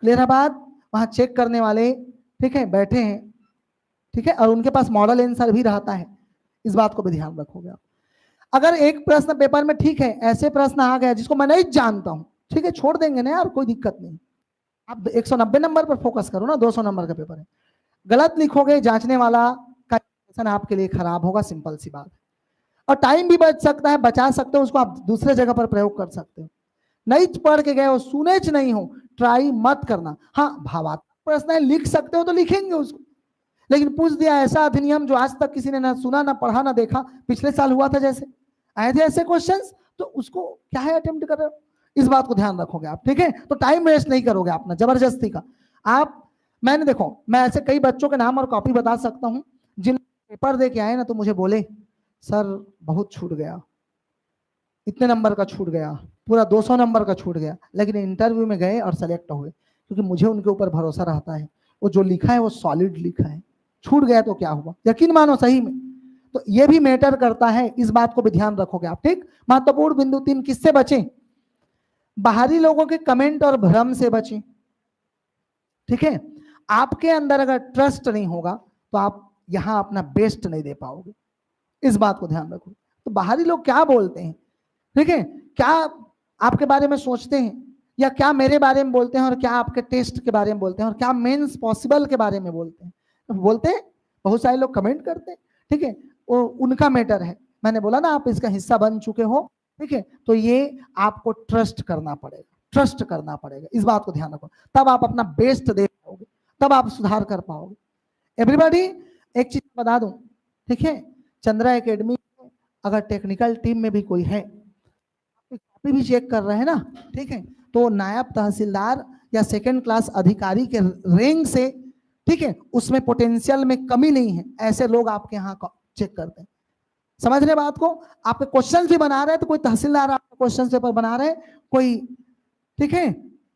क्लियर है बात? वहां चेक करने वाले, ठीक है, बैठे हैं, ठीक है, और उनके पास मॉडल आंसर भी रहता है, इस बात को भी ध्यान रखोगे आप। अगर एक प्रश्न पेपर में, ठीक है, ऐसे प्रश्न आ गया जिसको मैं नहीं जानता हूं, ठीक है, छोड़ देंगे ना यार, कोई दिक्कत नहीं, आप 190 नंबर पर फोकस करो ना, 200 नंबर का पेपर है। गलत लिखोगे, जांचने वाला का आपके लिए खराब होगा, सिंपल सी बात है। और टाइम भी बच सकता है, बचा सकते हो उसको, आप दूसरे जगह पर प्रयोग कर सकते हो। नहीं पढ़ के गए हो, सुने च नहीं हो, ट्राई मत करना। हाँ, भावात्मक प्रश्न है, लिख सकते हो तो लिखेंगे उसको, लेकिन पूछ दिया ऐसा अधिनियम जो आज तक किसी ने ना सुना, ना पढ़ा, ना देखा, पिछले साल हुआ था जैसे आए थे ऐसे क्वेश्चंस, तो उसको क्या है अटेम्प्ट कर रहे हो, इस बात को ध्यान रखोगे आप, ठीक है। तो टाइम वेस्ट नहीं करोगे अपना जबरदस्ती का। आप, मैंने देखो, मैं ऐसे कई बच्चों के नाम और कॉपी बता सकता हूं जिन पेपर दे के आए ना, तो मुझे बोले सर बहुत छूट गया, इतने नंबर का छूट गया, पूरा 200 नंबर का छूट गया, लेकिन इंटरव्यू में गए और सेलेक्ट हुए, क्योंकि मुझे उनके ऊपर भरोसा रहता है, वो जो लिखा है वो सॉलिड लिखा है। छूट गया तो क्या हुआ, यकीन मानो सही में। तो ये भी मैटर करता है, इस बात को भी ध्यान रखोगे आप, ठीक। महत्वपूर्ण बिंदु 3, किससे बचें? बाहरी लोगों के कमेंट और भ्रम से बचें, ठीक है। आपके अंदर अगर ट्रस्ट नहीं होगा तो आप यहां अपना बेस्ट नहीं दे पाओगे, इस बात को ध्यान रखो। तो बाहरी लोग क्या बोलते हैं, ठीक है, क्या आपके बारे में सोचते हैं, या क्या मेरे बारे में बोलते हैं, और क्या आपके टेस्ट के बारे में बोलते हैं, और क्या मेंस पॉसिबल के बारे में बोलते हैं। बोलते हैं, बहुत सारे लोग कमेंट करते हैं, ठीक है, वो उनका मैटर है। मैंने बोला ना आप इसका हिस्सा बन चुके हो, ठीक है, तो ये आपको ट्रस्ट करना पड़ेगा, ट्रस्ट करना पड़ेगा, इस बात को ध्यान रखो, तब आप अपना बेस्ट दे पाओगे, तब आप सुधार कर पाओगे। एवरीबॉडी, एक चीज बता दूं, ठीक है, चंद्रा एकेडमी अगर टेक्निकल टीम में भी कोई है, कॉपी भी चेक कर रहे हैं ना, ठीक है, तो नायब तहसीलदार या सेकंड क्लास अधिकारी के रैंक से, ठीक है, उसमें पोटेंशियल में कमी नहीं है, ऐसे लोग आपके यहाँ चेक करते हैं। समझ रहे बात को? आपके क्वेश्चन भी बना रहे हैं, तो कोई तहसीलदार आपका क्वेश्चन पेपर बना रहे हैं, कोई, ठीक है,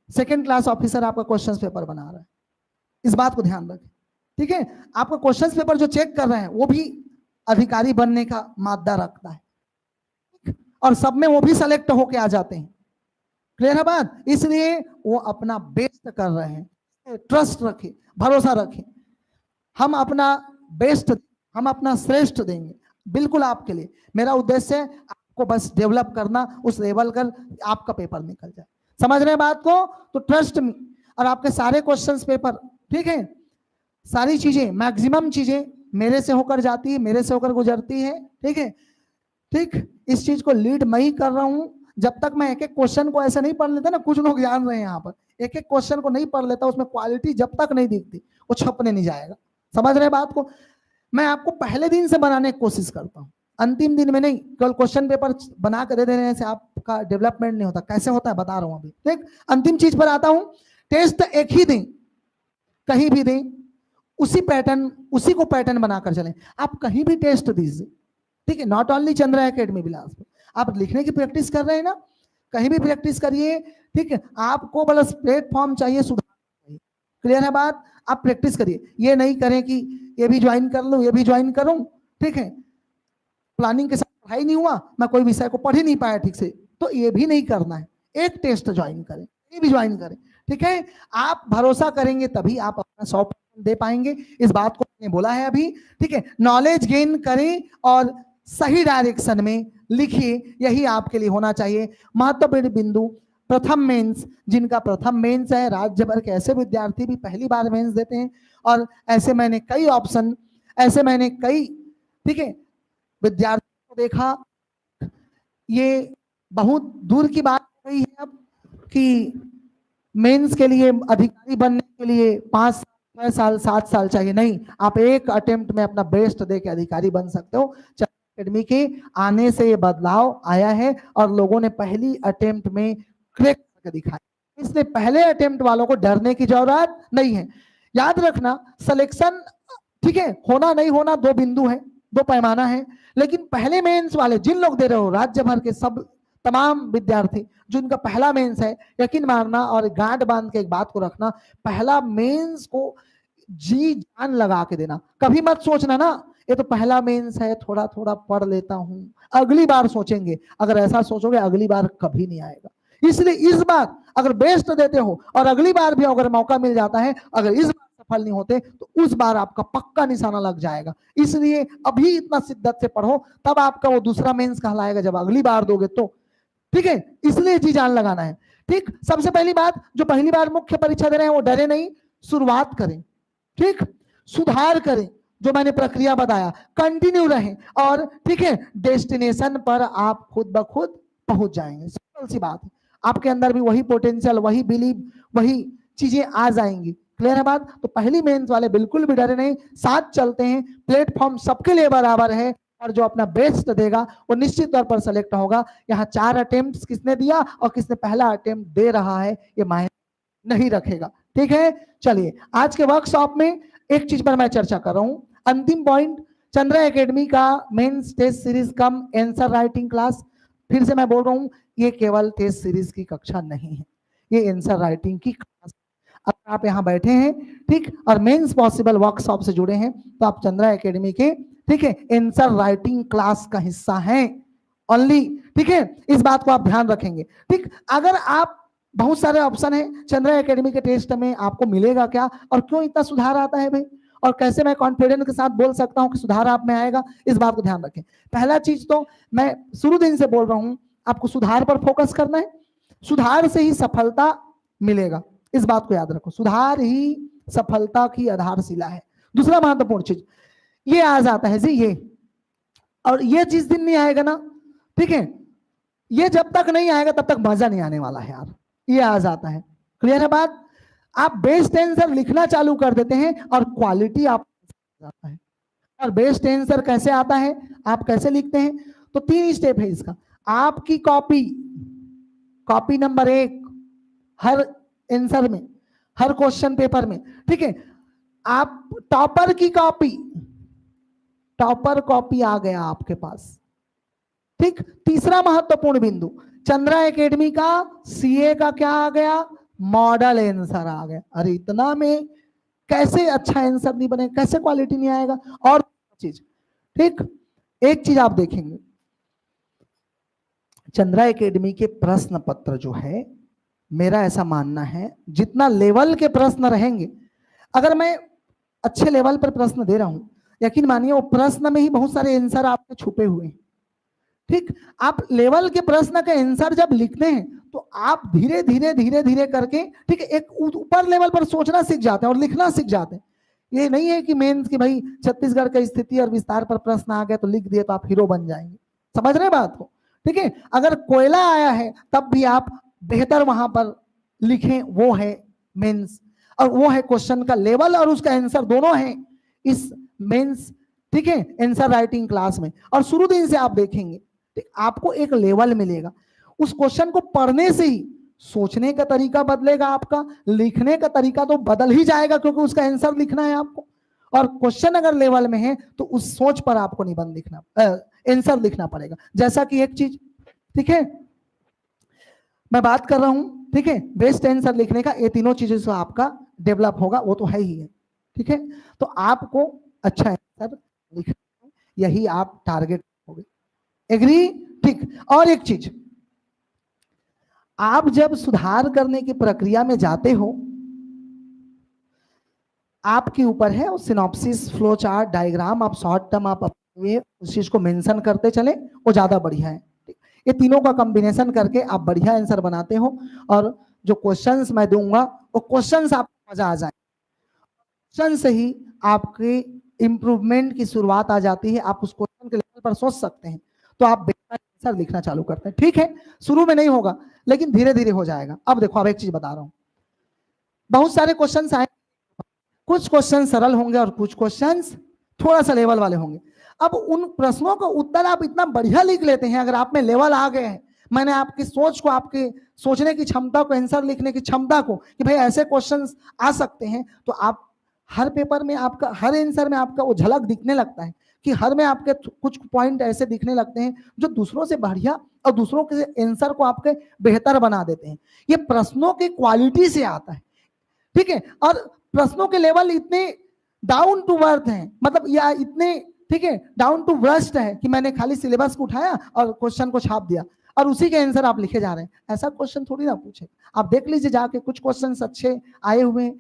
सेकंड क्लास ऑफिसर आपका क्वेश्चन पेपर बना रहा है, इस बात को ध्यान रखें, ठीक है। आपका क्वेश्चन पेपर जो चेक कर रहे हैं वो भी अधिकारी बनने का मादा रखता है, और सब में वो भी सेलेक्ट होके आ जाते हैं। क्लियर है बात? इसलिए वो अपना बेस्ट कर रहे हैं, ट्रस्ट रखें, भरोसा रखें, हम अपना बेस्ट, हम अपना श्रेष्ठ देंगे, बिल्कुल आपके लिए। मेरा उद्देश्य है आपको बस डेवलप करना, उस लेवल कर आपका पेपर निकल जाए। समझ रहे हैं बात को? तो ट्रस्ट मी, और आपके सारे क्वेश्चंस पेपर, ठीक है, सारी चीजें, मैक्सिमम चीजें मेरे से होकर जाती है, मेरे से होकर गुजरती है, ठीक है, ठीक। इस चीज को लीड मैं ही कर रहा हूं। जब तक मैं एक एक क्वेश्चन को ऐसे नहीं पढ़ लेता ना, कुछ लोग जान रहे हैं यहाँ पर, एक एक क्वेश्चन को नहीं पढ़ लेता, उसमें क्वालिटी जब तक नहीं दिखती वो छपने नहीं जाएगा। समझ रहे बात को? मैं आपको पहले दिन से बनाने की कोशिश करता हूँ, अंतिम दिन में नहीं। केवल क्वेश्चन पेपर बना कर दे देने से आपका डेवलपमेंट नहीं होता। कैसे होता है बता रहा हूँ अभी। देख, अंतिम चीज पर आता हूँ। टेस्ट एक ही दें, कहीं भी दें, उसी पैटर्न, उसी को पैटर्न बनाकर चलें। आप कहीं भी टेस्ट दीजिए, ठीक है, not only Chandra academy Bilaspur. आप लिखने की प्रैक्टिस कर रहे हैं ना, कहीं भी प्रैक्टिस करिए, ठीक है। आपको बस प्लेटफॉर्म चाहिए, सुधार चाहिए। क्लियर है बात? आप प्रैक्टिस करिए, ये नहीं करें कि ये भी ज्वाइन कर लूं, ये भी ज्वाइन करूं, ठीक है, प्लानिंग के साथ पढ़ाई नहीं हुआ, मैं कोई विषय को पढ़ ही नहीं पाया ठीक से, तो ये भी नहीं करना है। एक टेस्ट ज्वाइन करें, ये भी ज्वाइन करें, ठीक है। आप भरोसा करेंगे तभी आप अपना 100% दे पाएंगे, इस बात को मैंने बोला है अभी, ठीक है। नॉलेज गेन करें और सही डायरेक्शन में लिखिए, यही आपके लिए होना चाहिए। महत्वपूर्ण बिंदु, प्रथम मेंस, जिनका प्रथम मेंस है, राज्य भर के ऐसे विद्यार्थी भी पहली बार मेंस देते हैं, और ऐसे मैंने कई ऑप्शन, ऐसे मैंने कई, ठीक है, विद्यार्थियों को देखा। ये बहुत दूर की बात हो गई है अब कि मेंस के लिए, अधिकारी बनने के लिए 5 साल 7 साल चाहिए, नहीं। आप एक अटेम्प्ट में अपना बेस्ट दे के अधिकारी बन सकते हो। एकेडमी के आने से ये बदलाव आया है, और लोगों ने पहली अटेम्प्ट में क्रैक करके दिखाया, इसलिए पहले अटेम्प्ट वालों को डरने की जरूरत नहीं है। याद रखना, सिलेक्शन, ठीक है, होना नहीं होना दो बिंदु है, दो पैमाना है, लेकिन पहले मेंस वाले जिन लोग दे रहे हो, राज्य भर के सब तमाम विद्यार्थी जिनका पहला मेंस है, यकीन मारना और गांठ बांध के एक बात को रखना, पहला मेंस को जी जान लगा के देना। कभी मत सोचना ना ये तो पहला मेंस है, थोड़ा थोड़ा पढ़ लेता हूं, अगली बार सोचेंगे। अगर ऐसा सोचोगे अगली बार कभी नहीं आएगा। इसलिए इस बार अगर बेस्ट देते हो और अगली बार भी अगर मौका मिल जाता है, अगर इस बार सफल नहीं होते तो उस बार आपका पक्का निशाना लग जाएगा। इसलिए अभी इतना शिद्दत से पढ़ो, तब आपका वो दूसरा मेंस कहलाएगा जब अगली बार दोगे तो, ठीक है। इसलिए जी जान लगाना है, ठीक। सबसे पहली बात, जो पहली बार मुख्य परीक्षा दे रहे हैं वो डरे नहीं, शुरुआत करें, ठीक, सुधार करें, जो मैंने प्रक्रिया बताया, कंटिन्यू रहें, और ठीक है, डेस्टिनेशन पर आप खुद ब खुद पहुंच जाएंगे। सिंपल सी बात है, आपके अंदर भी वही पोटेंशियल, वही बिलीव, वही चीजें आ जाएंगी। क्लियर है बात? तो पहली मेंस वाले बिल्कुल भी डरे नहीं, साथ चलते हैं, प्लेटफॉर्म सबके लिए बराबर है, और जो अपना बेस्ट देगा वो निश्चित तौर पर सेलेक्ट होगा। यहाँ 4 अटेम्प्ट किसने दिया और किसने पहला अटेम्प्ट दे रहा है, ये मायने नहीं रखेगा, ठीक है। चलिए, आज के वर्कशॉप में एक चीज पर मैं चर्चा कर रहा हूं, अंतिम पॉइंट, चंद्रा एकेडमी का मेंस टेस्ट सीरीज कम आंसर राइटिंग क्लास। फिर से मैं बोल रहा हूं, ये केवल टेस्ट सीरीज की कक्षा नहीं है, ये आंसर राइटिंग की क्लास। अगर आप यहाँ बैठे हैं, ठीक, और मेंस पॉसिबल वर्कशॉप से जुड़े हैं, तो आप चंद्रा एकेडमी के, ठीक है, आंसर राइटिंग क्लास का हिस्सा हैं ओनली, ठीक है। इस बात को आप ध्यान रखेंगे, ठीक। अगर आप, बहुत सारे ऑप्शन है चंद्रा एकेडमी के टेस्ट में, आपको मिलेगा क्या और क्यों इतना सुधार आता है भाई, और कैसे मैं कॉन्फिडेंस के साथ बोल सकता हूं कि सुधार आप में आएगा, इस बात को ध्यान रखें। पहला चीज तो मैं शुरू दिन से बोल रहा हूं, आपको सुधार पर फोकस करना है, सुधार से ही सफलता मिलेगा, इस बात को याद रखो, सुधार ही सफलता की आधारशिला है। दूसरा महत्वपूर्ण चीज ये आ जाता है जी, ये और ये जिस दिन नहीं आएगा ना, ठीक है, ये जब तक नहीं आएगा तब तक मजा नहीं आने वाला है यार, ये आ जाता है। क्लियर है बात? आप बेस्ट आंसर लिखना चालू कर देते हैं और क्वालिटी आप जाता है। और बेस्ट आंसर कैसे आता है, आप कैसे लिखते हैं, तो 3 स्टेप है इसका। आपकी कॉपी नंबर 1 हर आंसर में, हर क्वेश्चन पेपर में, ठीक है। आप टॉपर की कॉपी, टॉपर कॉपी आ गया आपके पास, ठीक। तीसरा महत्वपूर्ण बिंदु, चंद्रा एकेडमी का सीए का क्या आ गया, मॉडल आंसर आ गया। अरे इतना में कैसे अच्छा आंसर नहीं बने, कैसे क्वालिटी नहीं आएगा। और चीज, ठीक, एक चीज आप देखेंगे, चंद्रा एकेडमी के प्रश्न पत्र जो है, मेरा ऐसा मानना है जितना लेवल के प्रश्न रहेंगे, अगर मैं अच्छे लेवल पर प्रश्न दे रहा हूं, यकीन मानिए वो प्रश्न में ही बहुत सारे आंसर आपके छुपे हुए हैं, ठीक। आप लेवल के प्रश्न का आंसर जब लिखते हैं तो आप धीरे धीरे धीरे धीरे करके, ठीक है, एक ऊपर लेवल पर सोचना सीख जाते हैं और लिखना सीख जाते हैं। ये नहीं है कि मेंस की भाई छत्तीसगढ़ का स्थिति और विस्तार पर प्रश्न आ गया तो लिख दिए तो आप हीरो बन जाएंगे, समझ रहे बात को, ठीक है। अगर कोयला आया है तब भी आप बेहतर वहां पर लिखें, वो है मेंस, और वो है क्वेश्चन का लेवल और उसका आंसर दोनों है इस मेंस, ठीक है, आंसर राइटिंग क्लास में। और शुरू दिन से आप देखेंगे आपको एक लेवल मिलेगा, उस क्वेश्चन को पढ़ने से ही सोचने का तरीका बदलेगा, आपका लिखने का तरीका तो बदल ही जाएगा क्योंकि उसका आंसर लिखना है आपको। और क्वेश्चन अगर लेवल में है तो उस सोच पर आपको निबंध लिखना, आंसर लिखना पड़ेगा। जैसा कि एक चीज, ठीक है, मैं बात कर रहा हूं, ठीक है, बेस्ट आंसर लिखने का, ये तीनों चीजें से आपका डेवलप होगा, वो तो है ही है, ठीक है। तो आपको अच्छा आंसर लिखना, यही आप टारगेट होगे, एग्री, ठीक। और एक चीज, आप जब सुधार करने की प्रक्रिया में जाते हो, आपके ऊपर है, सिनॉप्सिस, फ्लो चार्ट, डायग्राम, आप शॉर्ट टर्म आप उस चीज को मेंशन करते चले, वो ज्यादा बढ़िया है। ये तीनों का कॉम्बिनेशन करके आप बढ़िया आंसर बनाते हो। और जो क्वेश्चंस मैं दूंगा वो क्वेश्चंस आपको मजा आ जाए, क्वेश्चन से ही आपके इंप्रूवमेंट की शुरुआत आ जाती है, आप उस क्वेश्चन के लेवल पर सोच सकते हैं, तो आप बेहतर आंसर लिखना चालू करते हैं, ठीक है। शुरू में नहीं होगा लेकिन धीरे धीरे हो जाएगा। अब देखो, अब एक चीज बता रहा हूं, बहुत सारे क्वेश्चंस आए, कुछ क्वेश्चन सरल होंगे और कुछ क्वेश्चंस थोड़ा सा लेवल वाले होंगे। अब उन प्रश्नों का उत्तर आप इतना बढ़िया लिख लेते हैं, अगर आप में लेवल आ गए हैं, मैंने आपकी सोच को, आपके सोचने की क्षमता को, आंसर लिखने की क्षमता को, कि भाई ऐसे क्वेश्चंस आ सकते हैं, तो आप हर पेपर में आपका, हर आंसर में आपका वो झलक दिखने लगता है कि हर में आपके कुछ पॉइंट ऐसे दिखने लगते हैं जो दूसरों से बढ़िया और दूसरों के आंसर को आपके बेहतर बना देते हैं। ये प्रश्नों की क्वालिटी से आता है, ठीक है। और प्रश्नों के लेवल इतने डाउन टू अर्थ हैं, मतलब या इतने, ठीक है, डाउन टू ब्रस्ट है कि मैंने खाली सिलेबस को उठाया और क्वेश्चन को छाप दिया और उसी के आंसर आप लिखे जा रहे हैं। ऐसा क्वेश्चन थोड़ी ना पूछे, आप देख लीजिए जाके, कुछ क्वेश्चन अच्छे आए हुए हैं।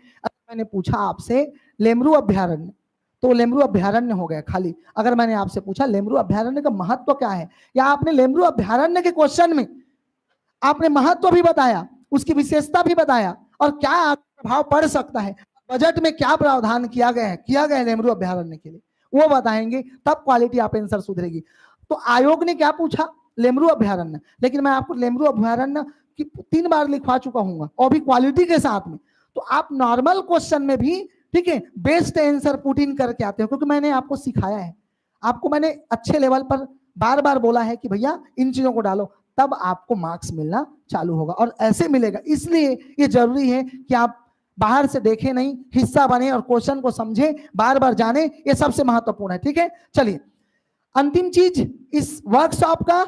मैंने पूछा आपसे लेमरू अभ्यारण्य, तो लेमरू अभ्यारण्य हो गया खाली। अगर मैंने आपसे पूछा लेमरू अभ्यारण्य का महत्व क्या है, या आपने लेमरू अभ्यारण्य के क्वेश्चन में आपने महत्व भी बताया, उसकी विशेषता भी बताया, और क्या प्रभाव पड़ सकता है, बजट में क्या प्रावधान किया गया है लेमरू अभ्यारण्य के लिए, वो बताएंगे, तब क्वालिटी आप आंसर सुधरेगी। तो आयोग ने क्या पूछा, लेमरू अभ्यारण्य, लेकिन मैं आपको लेमरू अभ्यारण्य की 3 बार लिखवा चुका हूँ और भी क्वालिटी के साथ में। तो आप नॉर्मल क्वेश्चन में भी, ठीक है, बेस्ट आंसर पुट इन करके आते हो, क्योंकि मैंने आपको सिखाया है, आपको मैंने अच्छे लेवल पर बार बार बोला है कि भैया इन चीजों को डालो, तब आपको मार्क्स मिलना चालू होगा, और ऐसे मिलेगा। इसलिए ये जरूरी है कि आप बाहर से देखें नहीं, हिस्सा बने और क्वेश्चन को समझे, बार बार जाने, ये सबसे महत्वपूर्ण है, ठीक है। चलिए, अंतिम चीज इस वर्कशॉप का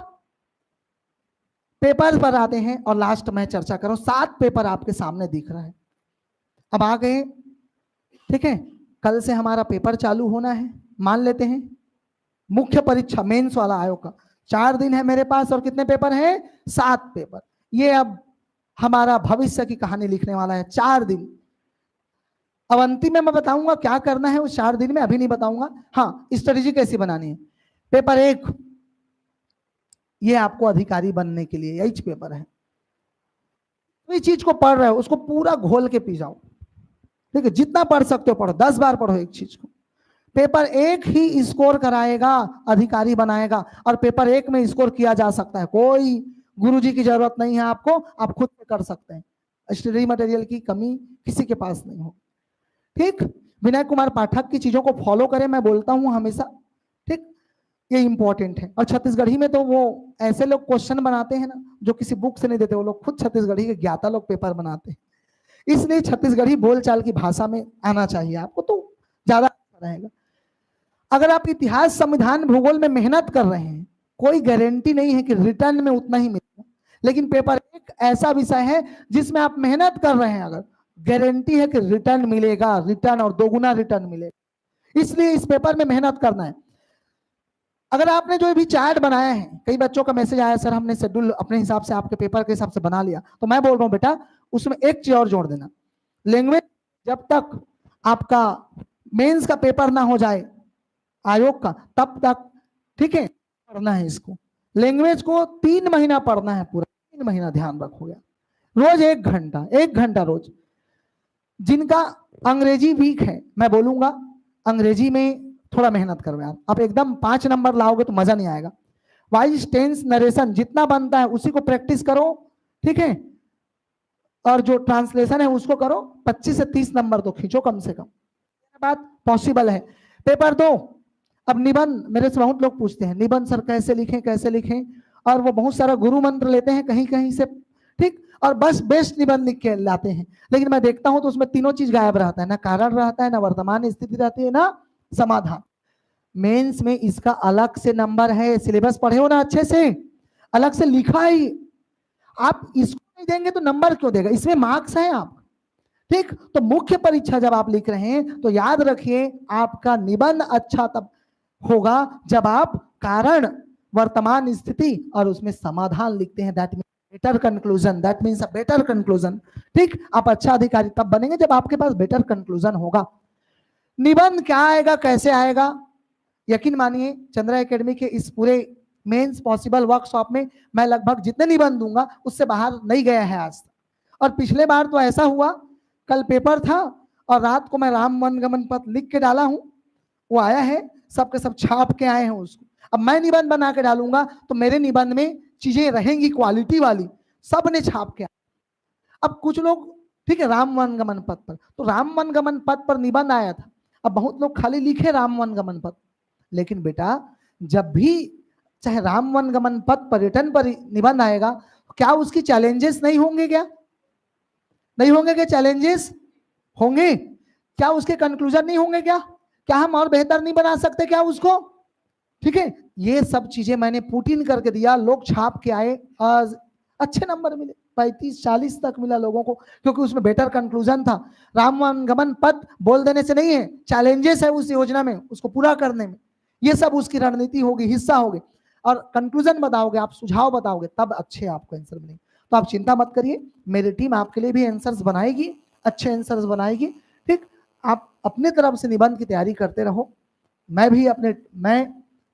पेपर पर आते हैं, और लास्ट में चर्चा करूं, 7 पेपर आपके सामने दिख रहा है, अब आ गए, ठीक है। कल से हमारा पेपर चालू होना है, मान लेते हैं मुख्य परीक्षा मेंस वाला आयोग का 4 दिन है मेरे पास, और कितने पेपर हैं, 7 पेपर। ये अब हमारा भविष्य की कहानी लिखने वाला है, 4 दिन। अब अंतिम में मैं बताऊंगा क्या करना है उस 4 दिन में, अभी नहीं बताऊंगा। हाँ, स्ट्रेटेजी कैसी बनानी है। पेपर 1, ये आपको अधिकारी बनने के लिए यही पेपर है, कोई चीज को पढ़ रहे हो उसको पूरा घोल के पी जाओ, ठीक है, जितना पढ़ सकते हो पढ़ो, 10 बार पढ़ो एक चीज को। पेपर 1 ही स्कोर कराएगा, अधिकारी बनाएगा, और पेपर 1 में स्कोर किया जा सकता है, कोई गुरुजी की जरूरत नहीं है आपको, आप खुद से कर सकते हैं, स्टडी मटेरियल की कमी किसी के पास नहीं हो। ठीक, विनय कुमार पाठक की चीजों को फॉलो करें, मैं बोलता हूं हमेशा, ठीक, ये इंपॉर्टेंट है। और छत्तीसगढ़ी में तो वो ऐसे लोग क्वेश्चन बनाते हैं ना जो किसी बुक से नहीं देते, वो लोग खुद छत्तीसगढ़ी के ज्ञाता लोग पेपर बनाते हैं, इसलिए छत्तीसगढ़ी बोलचाल की भाषा में आना चाहिए आपको, तो ज्यादा अच्छा रहेगा। अगर आप इतिहास, संविधान, भूगोल में मेहनत कर रहे हैं, कोई गारंटी नहीं है कि रिटर्न में उतना ही मिलेगा, लेकिन पेपर 1 ऐसा विषय है जिसमें आप मेहनत कर रहे हैं, अगर गारंटी है कि रिटर्न मिलेगा, रिटर्न और दोगुना रिटर्न मिलेगा, इसलिए इस पेपर में मेहनत करना है। अगर आपने जो भी चार्ट बनाया है, कई बच्चों का मैसेज आया सर हमने शेड्यूल अपने हिसाब से आपके पेपर के हिसाब से बना लिया, तो मैं बोल रहा हूं बेटा उसमें एक चीज और जोड़ देना, लैंग्वेज जब तक आपका मेंस का पेपर ना हो जाए आयोग का तब तक, ठीक है, पढ़ना है इसको। लैंग्वेज को 3 महीना पढ़ना है, पूरा 3 महीना, ध्यान रखोगे, रोज 1 घंटा रोज। जिनका अंग्रेजी वीक है, मैं बोलूंगा अंग्रेजी में थोड़ा मेहनत करो यार, आप एकदम 5 नंबर लाओगे तो मजा नहीं आएगा। वाइज टेंस नरेशन जितना बनता है उसी को प्रैक्टिस करो, ठीक है, और जो ट्रांसलेशन है उसको करो, 25 से 30 नंबर तो खींचो कम से कम, बात पॉसिबल है। पेपर 2, अब निबंध, मेरे से बहुत लोग पूछते हैं निबंध सर कैसे लिखें, और वो बहुत सारा गुरु मंत्र लेते हैं कहीं कहीं से, ठीक, और बस बेस्ट निबंध लिख के लाते हैं, लेकिन मैं देखता हूं तो उसमें तीनों चीज गायब रहता है, ना कारण रहता है, ना वर्तमान स्थिति रहती है, ना समाधान। मेंस में इसका अलग से नंबर है, सिलेबस पढ़े हो ना अच्छे से, अलग से लिखा है, आप इसको नहीं देंगे तो नंबर क्यों देगा, इसमें मार्क्स है आप, ठीक। तो मुख्य परीक्षा जब आप लिख रहे हैं तो याद रखिए आपका निबंध अच्छा तब होगा जब आप कारण, वर्तमान स्थिति और उसमें समाधान लिखते हैं, दैट मीन्स बेटर कंक्लूजन, ठीक। आप अच्छा अधिकारी तब बनेंगे जब आपके पास बेटर कंक्लूजन होगा। निबंध क्या आएगा, कैसे आएगा, यकीन मानिए चंद्रा एकेडमी के इस पूरे मेंस पॉसिबल वर्कशॉप में मैं लगभग जितने निबंध दूंगा उससे बाहर नहीं गया है आज तक। और पिछले बार तो ऐसा हुआ, कल पेपर था और रात को मैं राम वनगमन पथ लिख के डाला हूं, वो आया है, सबके सब छाप के आए हैं उसको। अब मैं निबंध बना के डालूंगा तो मेरे निबंध में चीजें रहेंगी क्वालिटी वाली, सब ने छाप के। अब कुछ लोग, ठीक है, राम वनगमन पथ पर, तो राम वनगमन पथ पर निबंध आया था, अब बहुत लोग खाली लिखे राम वनगमन पथ, लेकिन बेटा जब भी चाहे राम वनगमन पथ पर्यटन पर निबंध आएगा, क्या उसकी चैलेंजेस नहीं होंगे, क्या नहीं होंगे, क्या चैलेंजेस होंगे, क्या उसके कंक्लूजन नहीं होंगे, क्या हम और बेहतर नहीं बना सकते क्या उसको, ठीक है। ये सब चीजें मैंने पुट इन करके दिया, लोग छाप के आए, आज अच्छे नंबर मिले, 35-40 तक मिला लोगों को, क्योंकि उसमें बेटर कंक्लूजन था। राम वनगमन पथ बोल देने से नहीं है, चैलेंजेस है उस योजना में, उसको पूरा करने में, ये सब उसकी रणनीति होगी, हिस्सा होगी, और कंक्लूजन बताओगे आप, सुझाव बताओगे, तब अच्छे आपको आंसर मिलेंगे। तो आप चिंता मत करिए, मेरी टीम आपके लिए भी आंसर्स बनाएगी, अच्छे आंसर्स बनाएगी, ठीक। आप अपने तरफ से निबंध की तैयारी करते रहो, मैं भी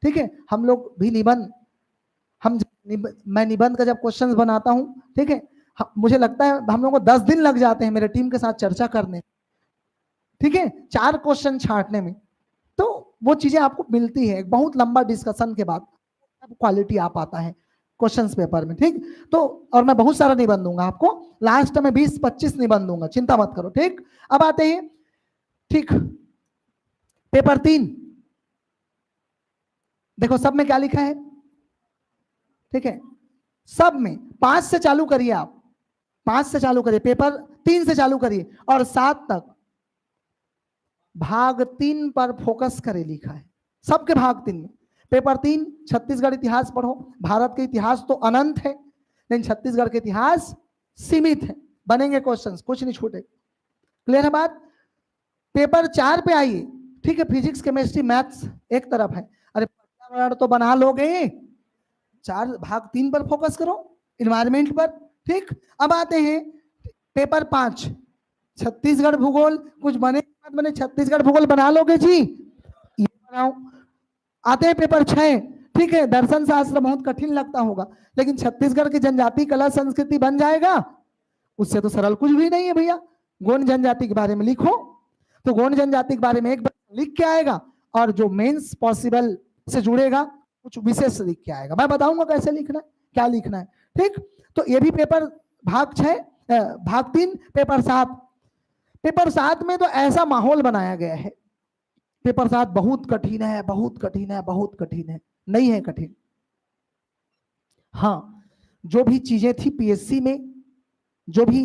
ठीक है, हम लोग भी निबंध, मैं निबंध का जब क्वेश्चंस बनाता हूं, ठीक है, मुझे लगता है हम लोगों को 10 दिन लग जाते हैं मेरे टीम के साथ चर्चा करने, ठीक है, 4 क्वेश्चन छांटने में, तो वो चीजें आपको मिलती है, एक बहुत लंबा डिस्कशन के बाद क्वालिटी आ पाता है क्वेश्चंस पेपर में, ठीक। तो और मैं बहुत सारा निबंध दूंगा आपको, लास्ट में 20-25 निबंध दूंगा, चिंता मत करो, ठीक। अब आते हैं, ठीक, पेपर 3, देखो सब में क्या लिखा है, ठीक है, सब में 5 से चालू करिए, आप 5 से चालू करिए, पेपर 3 से चालू करिए और 7 तक भाग 3 पर फोकस करें, लिखा है सबके भाग 3 में। पेपर 3 छत्तीसगढ़ इतिहास पढ़ो, भारत के इतिहास तो अनंत है लेकिन छत्तीसगढ़ के इतिहास सीमित है, बनेंगे क्वेश्चंस, कुछ नहीं छूटे, क्लियर है बात। पेपर 4 पे आइए, ठीक है, फिजिक्स केमिस्ट्री मैथ्स एक तरफ है, अरे पर्यावरण तो बना लोगे, 4 भाग 3 पर फोकस करो, इन्वायरमेंट पर, ठीक। अब आते हैं पेपर 5 छत्तीसगढ़ भूगोल, कुछ बने बने छत्तीसगढ़ भूगोल बना लोगे जी, ये बनाओ। आते हैं पेपर 6, ठीक है, दर्शन शास्त्र बहुत कठिन लगता होगा लेकिन छत्तीसगढ़ की जनजाति कला संस्कृति बन जाएगा, उससे तो सरल कुछ भी नहीं है भैया। गौंड जनजाति के बारे में लिखो, तो गौंड जनजाति के बारे में एक लिख के आएगा, और जो मेंस पॉसिबल से जुड़ेगा कुछ विशेष लिख के आएगा। मैं बताऊंगा कैसे लिखना है, क्या लिखना है, ठीक। तो ये भी पेपर भाग 6, भाग 3 पेपर 7। पेपर 7 में तो ऐसा माहौल बनाया गया है, पेपर 7 बहुत कठिन है, बहुत कठिन है, बहुत कठिन है। नहीं है कठिन। हाँ, जो भी चीजें थी पीएससी में, जो भी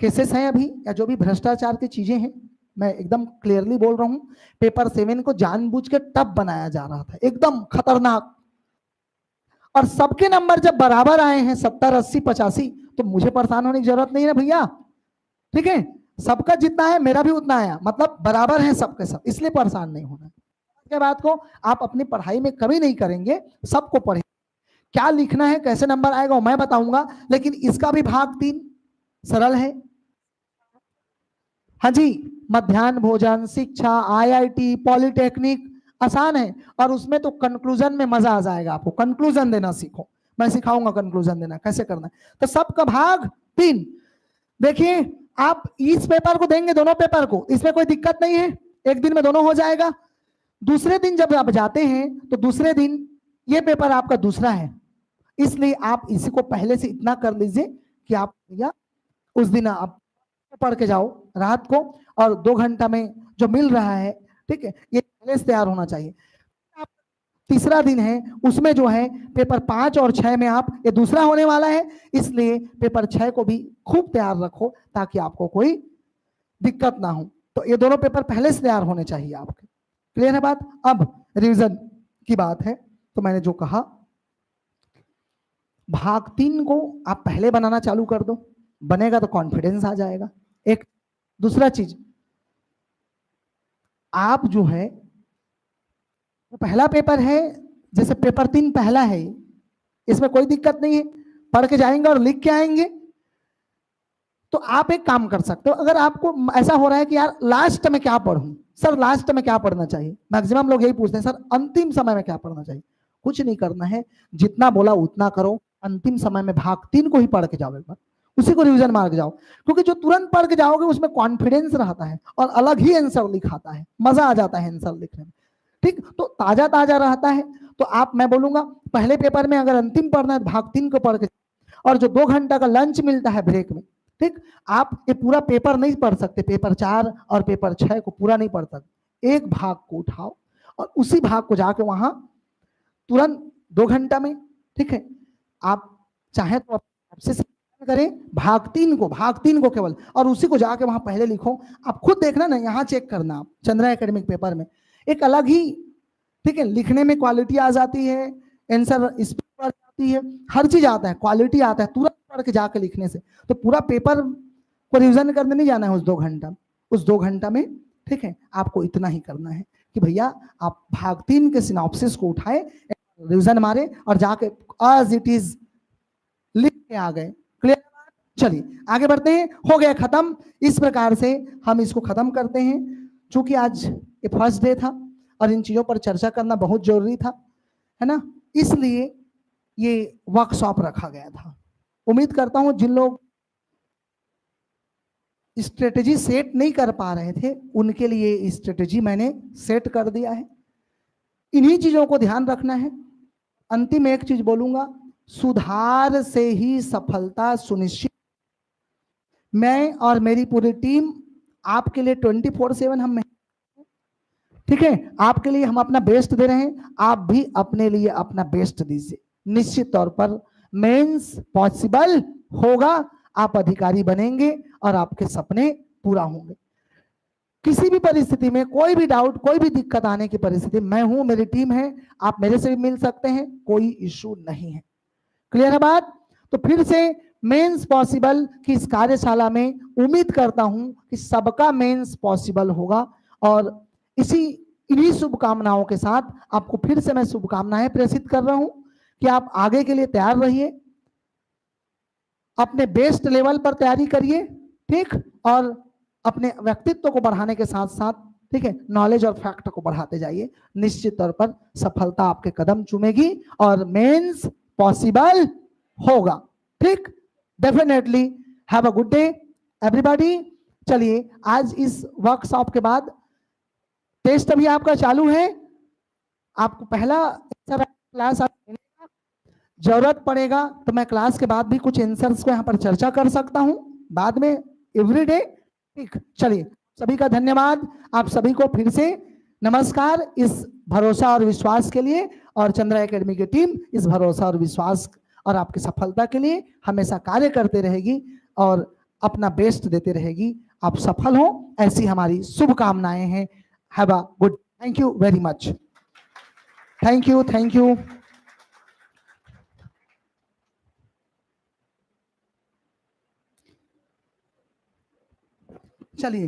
केसेस हैं अभी, या जो भी भ्रष्टाचार की चीजें हैं, मैं एकदम क्लियरली बोल रहा हूं, पेपर 7 को जानबूझ के टफ बनाया जा रहा था, एकदम खतरनाक। और सबके नंबर जब बराबर आए हैं 70, 80, 85, तो मुझे परेशान होने की जरूरत नहीं है भैया, ठीक है। सबका जितना है मेरा भी उतना आया, मतलब बराबर है सबके सब, इसलिए परेशान नहीं होना। के बात को आप अपनी पढ़ाई में कभी नहीं करेंगे, सबको पढ़े, क्या लिखना है, कैसे नंबर आएगा मैं बताऊंगा, लेकिन इसका भी भाग 3 सरल है। हाँ जी, मध्याह्न भोजन, शिक्षा, आईआईटी, पॉलिटेक्निक आसान है, और उसमें तो कंक्लूजन में मजा आ जाएगा आपको। कंक्लूजन देना सीखो, मैं सिखाऊंगा कंक्लूजन देना कैसे करना है। तो सबका भाग 3। देखिए, आप इस पेपर को देंगे, दोनों पेपर को, इसमें कोई दिक्कत नहीं है, एक दिन में दोनों हो जाएगा। दूसरे दिन जब आप जाते हैं तो दूसरे दिन ये पेपर आपका दूसरा है, इसलिए आप इसी को पहले से इतना कर लीजिए कि आप या उस दिन आप पढ़ के जाओ रात को, और 2 घंटा में जो मिल रहा है, ठीक है, ये पहले से तैयार होना चाहिए। तीसरा दिन है, उसमें जो है पेपर 5 और 6 में आप, ये दूसरा होने वाला है, इसलिए पेपर 6 को भी खूब तैयार रखो ताकि आपको कोई दिक्कत ना हो। तो ये दोनों पेपर पहले से तैयार होने चाहिए आपके। क्लियर है बात? अब रिवीजन की बात है, तो मैंने जो कहा, भाग 3 को आप पहले बनाना चालू कर दो, बनेगा तो कॉन्फिडेंस आ जाएगा। एक दूसरा चीज, आप जो है वो पहला पेपर है, जैसे पेपर 3 पहला है, इसमें कोई दिक्कत नहीं है, पढ़ के जाएंगे और लिख के आएंगे। तो आप एक काम कर सकते हो, अगर आपको ऐसा हो रहा है कि यार लास्ट में क्या पढ़ूं, सर लास्ट में क्या पढ़ना चाहिए, मैक्सिमम लोग यही पूछते हैं, सर अंतिम समय में क्या पढ़ना चाहिए। कुछ नहीं करना है, जितना बोला उतना करो, अंतिम समय में भाग 3 को ही पढ़ के जाओ, एक बार उसी को रिवीजन मार के जाओ, क्योंकि जो तुरंत पढ़ के जाओगे उसमें कॉन्फिडेंस रहता है और अलग ही आंसर लिखाता है, मजा आ जाता है आंसर लिखने में, ठीक। तो ताजा ताजा रहता है। तो आप, मैं बोलूंगा पहले पेपर में अगर अंतिम पढ़ना है भाग 3 को पढ़ के, और जो 2 घंटा का लंच मिलता है ब्रेक में, ठीक, आप ये पूरा पेपर नहीं पढ़ सकते, पेपर 4 और पेपर 6 को पूरा नहीं पढ़ सकते, एक भाग को उठाओ और उसी भाग को जाके वहां तुरंत 2 घंटा में, ठीक है, आप चाहे तो आपसे करें भाग 3 को केवल, और उसी को जाके वहां पहले लिखो। आप खुद देखना ना, यहाँ चेक करना आप चंद्रा एकेडमिक पेपर में एक अलग ही, ठीक है, लिखने में क्वालिटी आ जाती है, आंसर स्पीड बढ़ जाती है, हर चीज आता है, क्वालिटी आता है तुरंत पढ़ के जाके लिखने से। तो पूरा पेपर को रिवीजन करने नहीं जाना है उस 2 घंटा, उस 2 घंटा में, ठीक है, आपको इतना ही करना है कि भैया आप भाग 3 के सिनॉप्सिस को उठाए, रिवीजन मारे और जाके एज इट इज लिख के आ गए। क्लियर? चलिए आगे बढ़ते हैं, हो गया खत्म। इस प्रकार से हम इसको खत्म करते हैं। चूंकि आज ये फर्स्ट डे था और इन चीजों पर चर्चा करना बहुत जरूरी था, है ना, इसलिए ये वर्कशॉप रखा गया था। उम्मीद करता हूं जिन लोग स्ट्रेटेजी सेट नहीं कर पा रहे थे उनके लिए स्ट्रेटेजी मैंने सेट कर दिया है। इन्हीं चीजों को ध्यान रखना है। अंतिम एक चीज बोलूंगा, सुधार से ही सफलता सुनिश्चित। मैं और मेरी पूरी टीम आपके लिए 24/7 हम, ठीक है, आपके लिए हम अपना बेस्ट दे रहे हैं, आप भी अपने लिए अपना बेस्ट दीजिए। निश्चित तौर पर मेंस पॉसिबल होगा, आप अधिकारी बनेंगे और आपके सपने पूरा होंगे। किसी भी परिस्थिति में कोई भी डाउट, कोई भी दिक्कत आने की परिस्थिति, मैं हूं, मेरी टीम है, आप मेरे से भी मिल सकते हैं, कोई इश्यू नहीं है। क्लियर है बात? तो फिर से मेंस पॉसिबल की इस कार्यशाला में उम्मीद करता हूं कि सबका मेंस पॉसिबल होगा, और इन्हीं शुभकामनाओं के साथ आपको फिर से मैं शुभकामनाएं प्रेषित कर रहा हूं कि आप आगे के लिए तैयार रहिए, अपने बेस्ट लेवल पर तैयारी करिए, ठीक, और अपने व्यक्तित्व को बढ़ाने के साथ साथ, ठीक है, नॉलेज और फैक्ट को बढ़ाते जाइए। निश्चित तौर पर सफलता आपके कदम चूमेगी और मेंस पॉसिबल होगा, ठीक, definitely have a good day everybody. चलिए आज इस वर्कशॉप के बाद टेस्ट अभी आपका चालू है। आपको पहला क्लास जरूरत पड़ेगा तो मैं क्लास के बाद भी कुछ आंसर्स को यहाँ पर चर्चा कर सकता हूँ बाद में एवरीडे। ठीक, चलिए सभी का धन्यवाद। आप सभी को फिर से नमस्कार इस भरोसा और विश्वास के लिए। और चंद्रा एकेडमी की टीम इस भरोसा और विश्वास और आपकी सफलता के लिए हमेशा कार्य करते रहेगी और अपना बेस्ट देते रहेगी। आप सफल हो ऐसी हमारी शुभकामनाएं हैं। Have a good, thank you very much. Thank you, thank you. चलिए